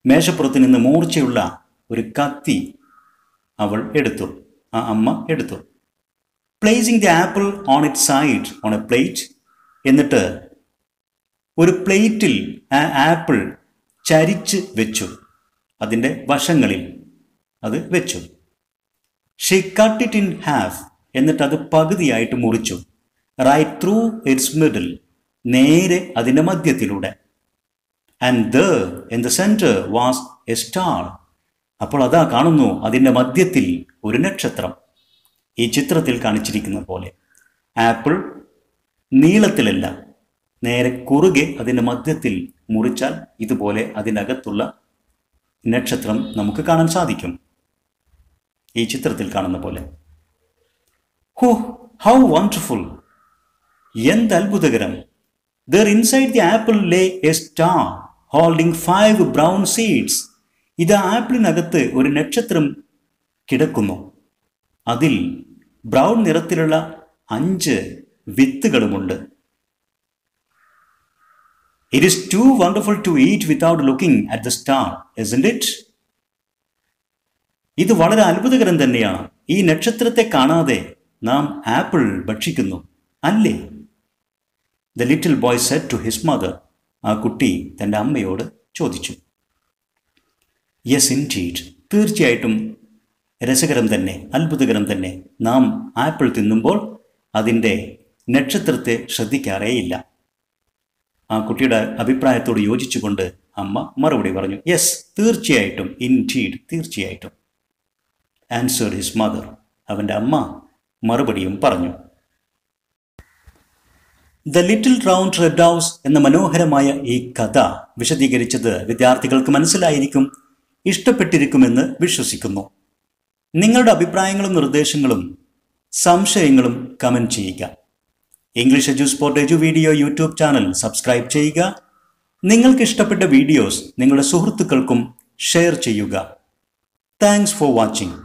മേശപ്പുറത്ത് നിന്ന് മൂർച്ചയുള്ള ഒരു കത്തി അവൾ എടുത്തു, ആ അമ്മ എടുത്തു. Placing the apple on it side on A plate. എന്നിട്ട് ഒരു പ്ലേറ്റിൽ ആ ആപ്പിൾ ചരിച്ച് വെച്ചു, അതിൻ്റെ വശങ്ങളിൽ അത് വെച്ചു. She cut it in half. എന്നിട്ട് അത് പകുതിയായിട്ട് മുറിച്ചു. റൈറ്റ് ത്രൂ ഇറ്റ്സ് മിഡിൽ, നേരെ അതിൻ്റെ മധ്യത്തിലൂടെ. And there in the center was a star. അപ്പോൾ അതാ കാണുന്നു, അതിൻ്റെ മധ്യത്തിൽ ഒരു നക്ഷത്രം. ഈ ചിത്രത്തിൽ കാണിച്ചിരിക്കുന്ന പോലെ ആപ്പിൾ നീളത്തിലല്ല, നേരെ കുറുകെ അതിൻ്റെ മധ്യത്തിൽ മുറിച്ചാൽ ഇതുപോലെ അതിനകത്തുള്ള നക്ഷത്രം നമുക്ക് കാണാൻ സാധിക്കും. ഈ ചിത്രത്തിൽ കാണുന്ന പോലെ. ഹോ, ഹൗ വണ്ടർഫുൾ! എന്ത് അത്ഭുതകരം! There inside the apple lay a star holding 5 brown seeds. ഇത് ആപ്പിളിനകത്ത് ഒരു നക്ഷത്രം കിടക്കുന്നു. അതിൽ ബ്രൗൺ നിറത്തിലുള്ള 5 വിത്തുകളുമുണ്ട്. It is too wonderful to eat without looking at the star, isn't it? ഇത് വളരെ അത്ഭുതകരം തന്നെയാണ്. ഈ നക്ഷത്രത്തെ കാണാതെ നാം ആപ്പിൾ ഭക്ഷിക്കുന്നു, അല്ലേ? The little boy said to his mother. ആ കുട്ടി തൻ്റെ അമ്മയോട് ചോദിച്ചു. Yes, indeed. തീർച്ചയായിട്ടും രസകരം തന്നെ, അത്ഭുതകരം തന്നെ. നാം ആപ്പിൾ തിന്നുമ്പോൾ അതിൻ്റെ നക്ഷത്രത്തെ ശ്രദ്ധിക്കാറേയില്ല. ആ കുട്ടിയുടെ അഭിപ്രായത്തോട് യോജിച്ചുകൊണ്ട് അമ്മ മറുപടി പറഞ്ഞു. യെസ്, തീർച്ചയായിട്ടും, ഇൻഡീഡ്, തീർച്ചയായിട്ടും. Answered his mother. അവൻ്റെ അമ്മ മറുപടിയും പറഞ്ഞു. The little round red house എന്ന മനോഹരമായ ഈ കഥ വിശദീകരിച്ചത് വിദ്യാർത്ഥികൾക്ക് മനസ്സിലായിരിക്കും, ഇഷ്ടപ്പെട്ടിരിക്കുമെന്ന് വിശ്വസിക്കുന്നു. നിങ്ങളുടെ അഭിപ്രായങ്ങളും നിർദ്ദേശങ്ങളും സംശയങ്ങളും കമൻറ്റ് ചെയ്യുക. English Edu Spot Edu video YouTube channel subscribe ചെയ്യുക. നിങ്ങൾക്ക് ഇഷ്ടപ്പെട്ട വീഡിയോസ് നിങ്ങളുടെ സുഹൃത്തുക്കൾക്കും ഷെയർ ചെയ്യുക. Thanks for watching.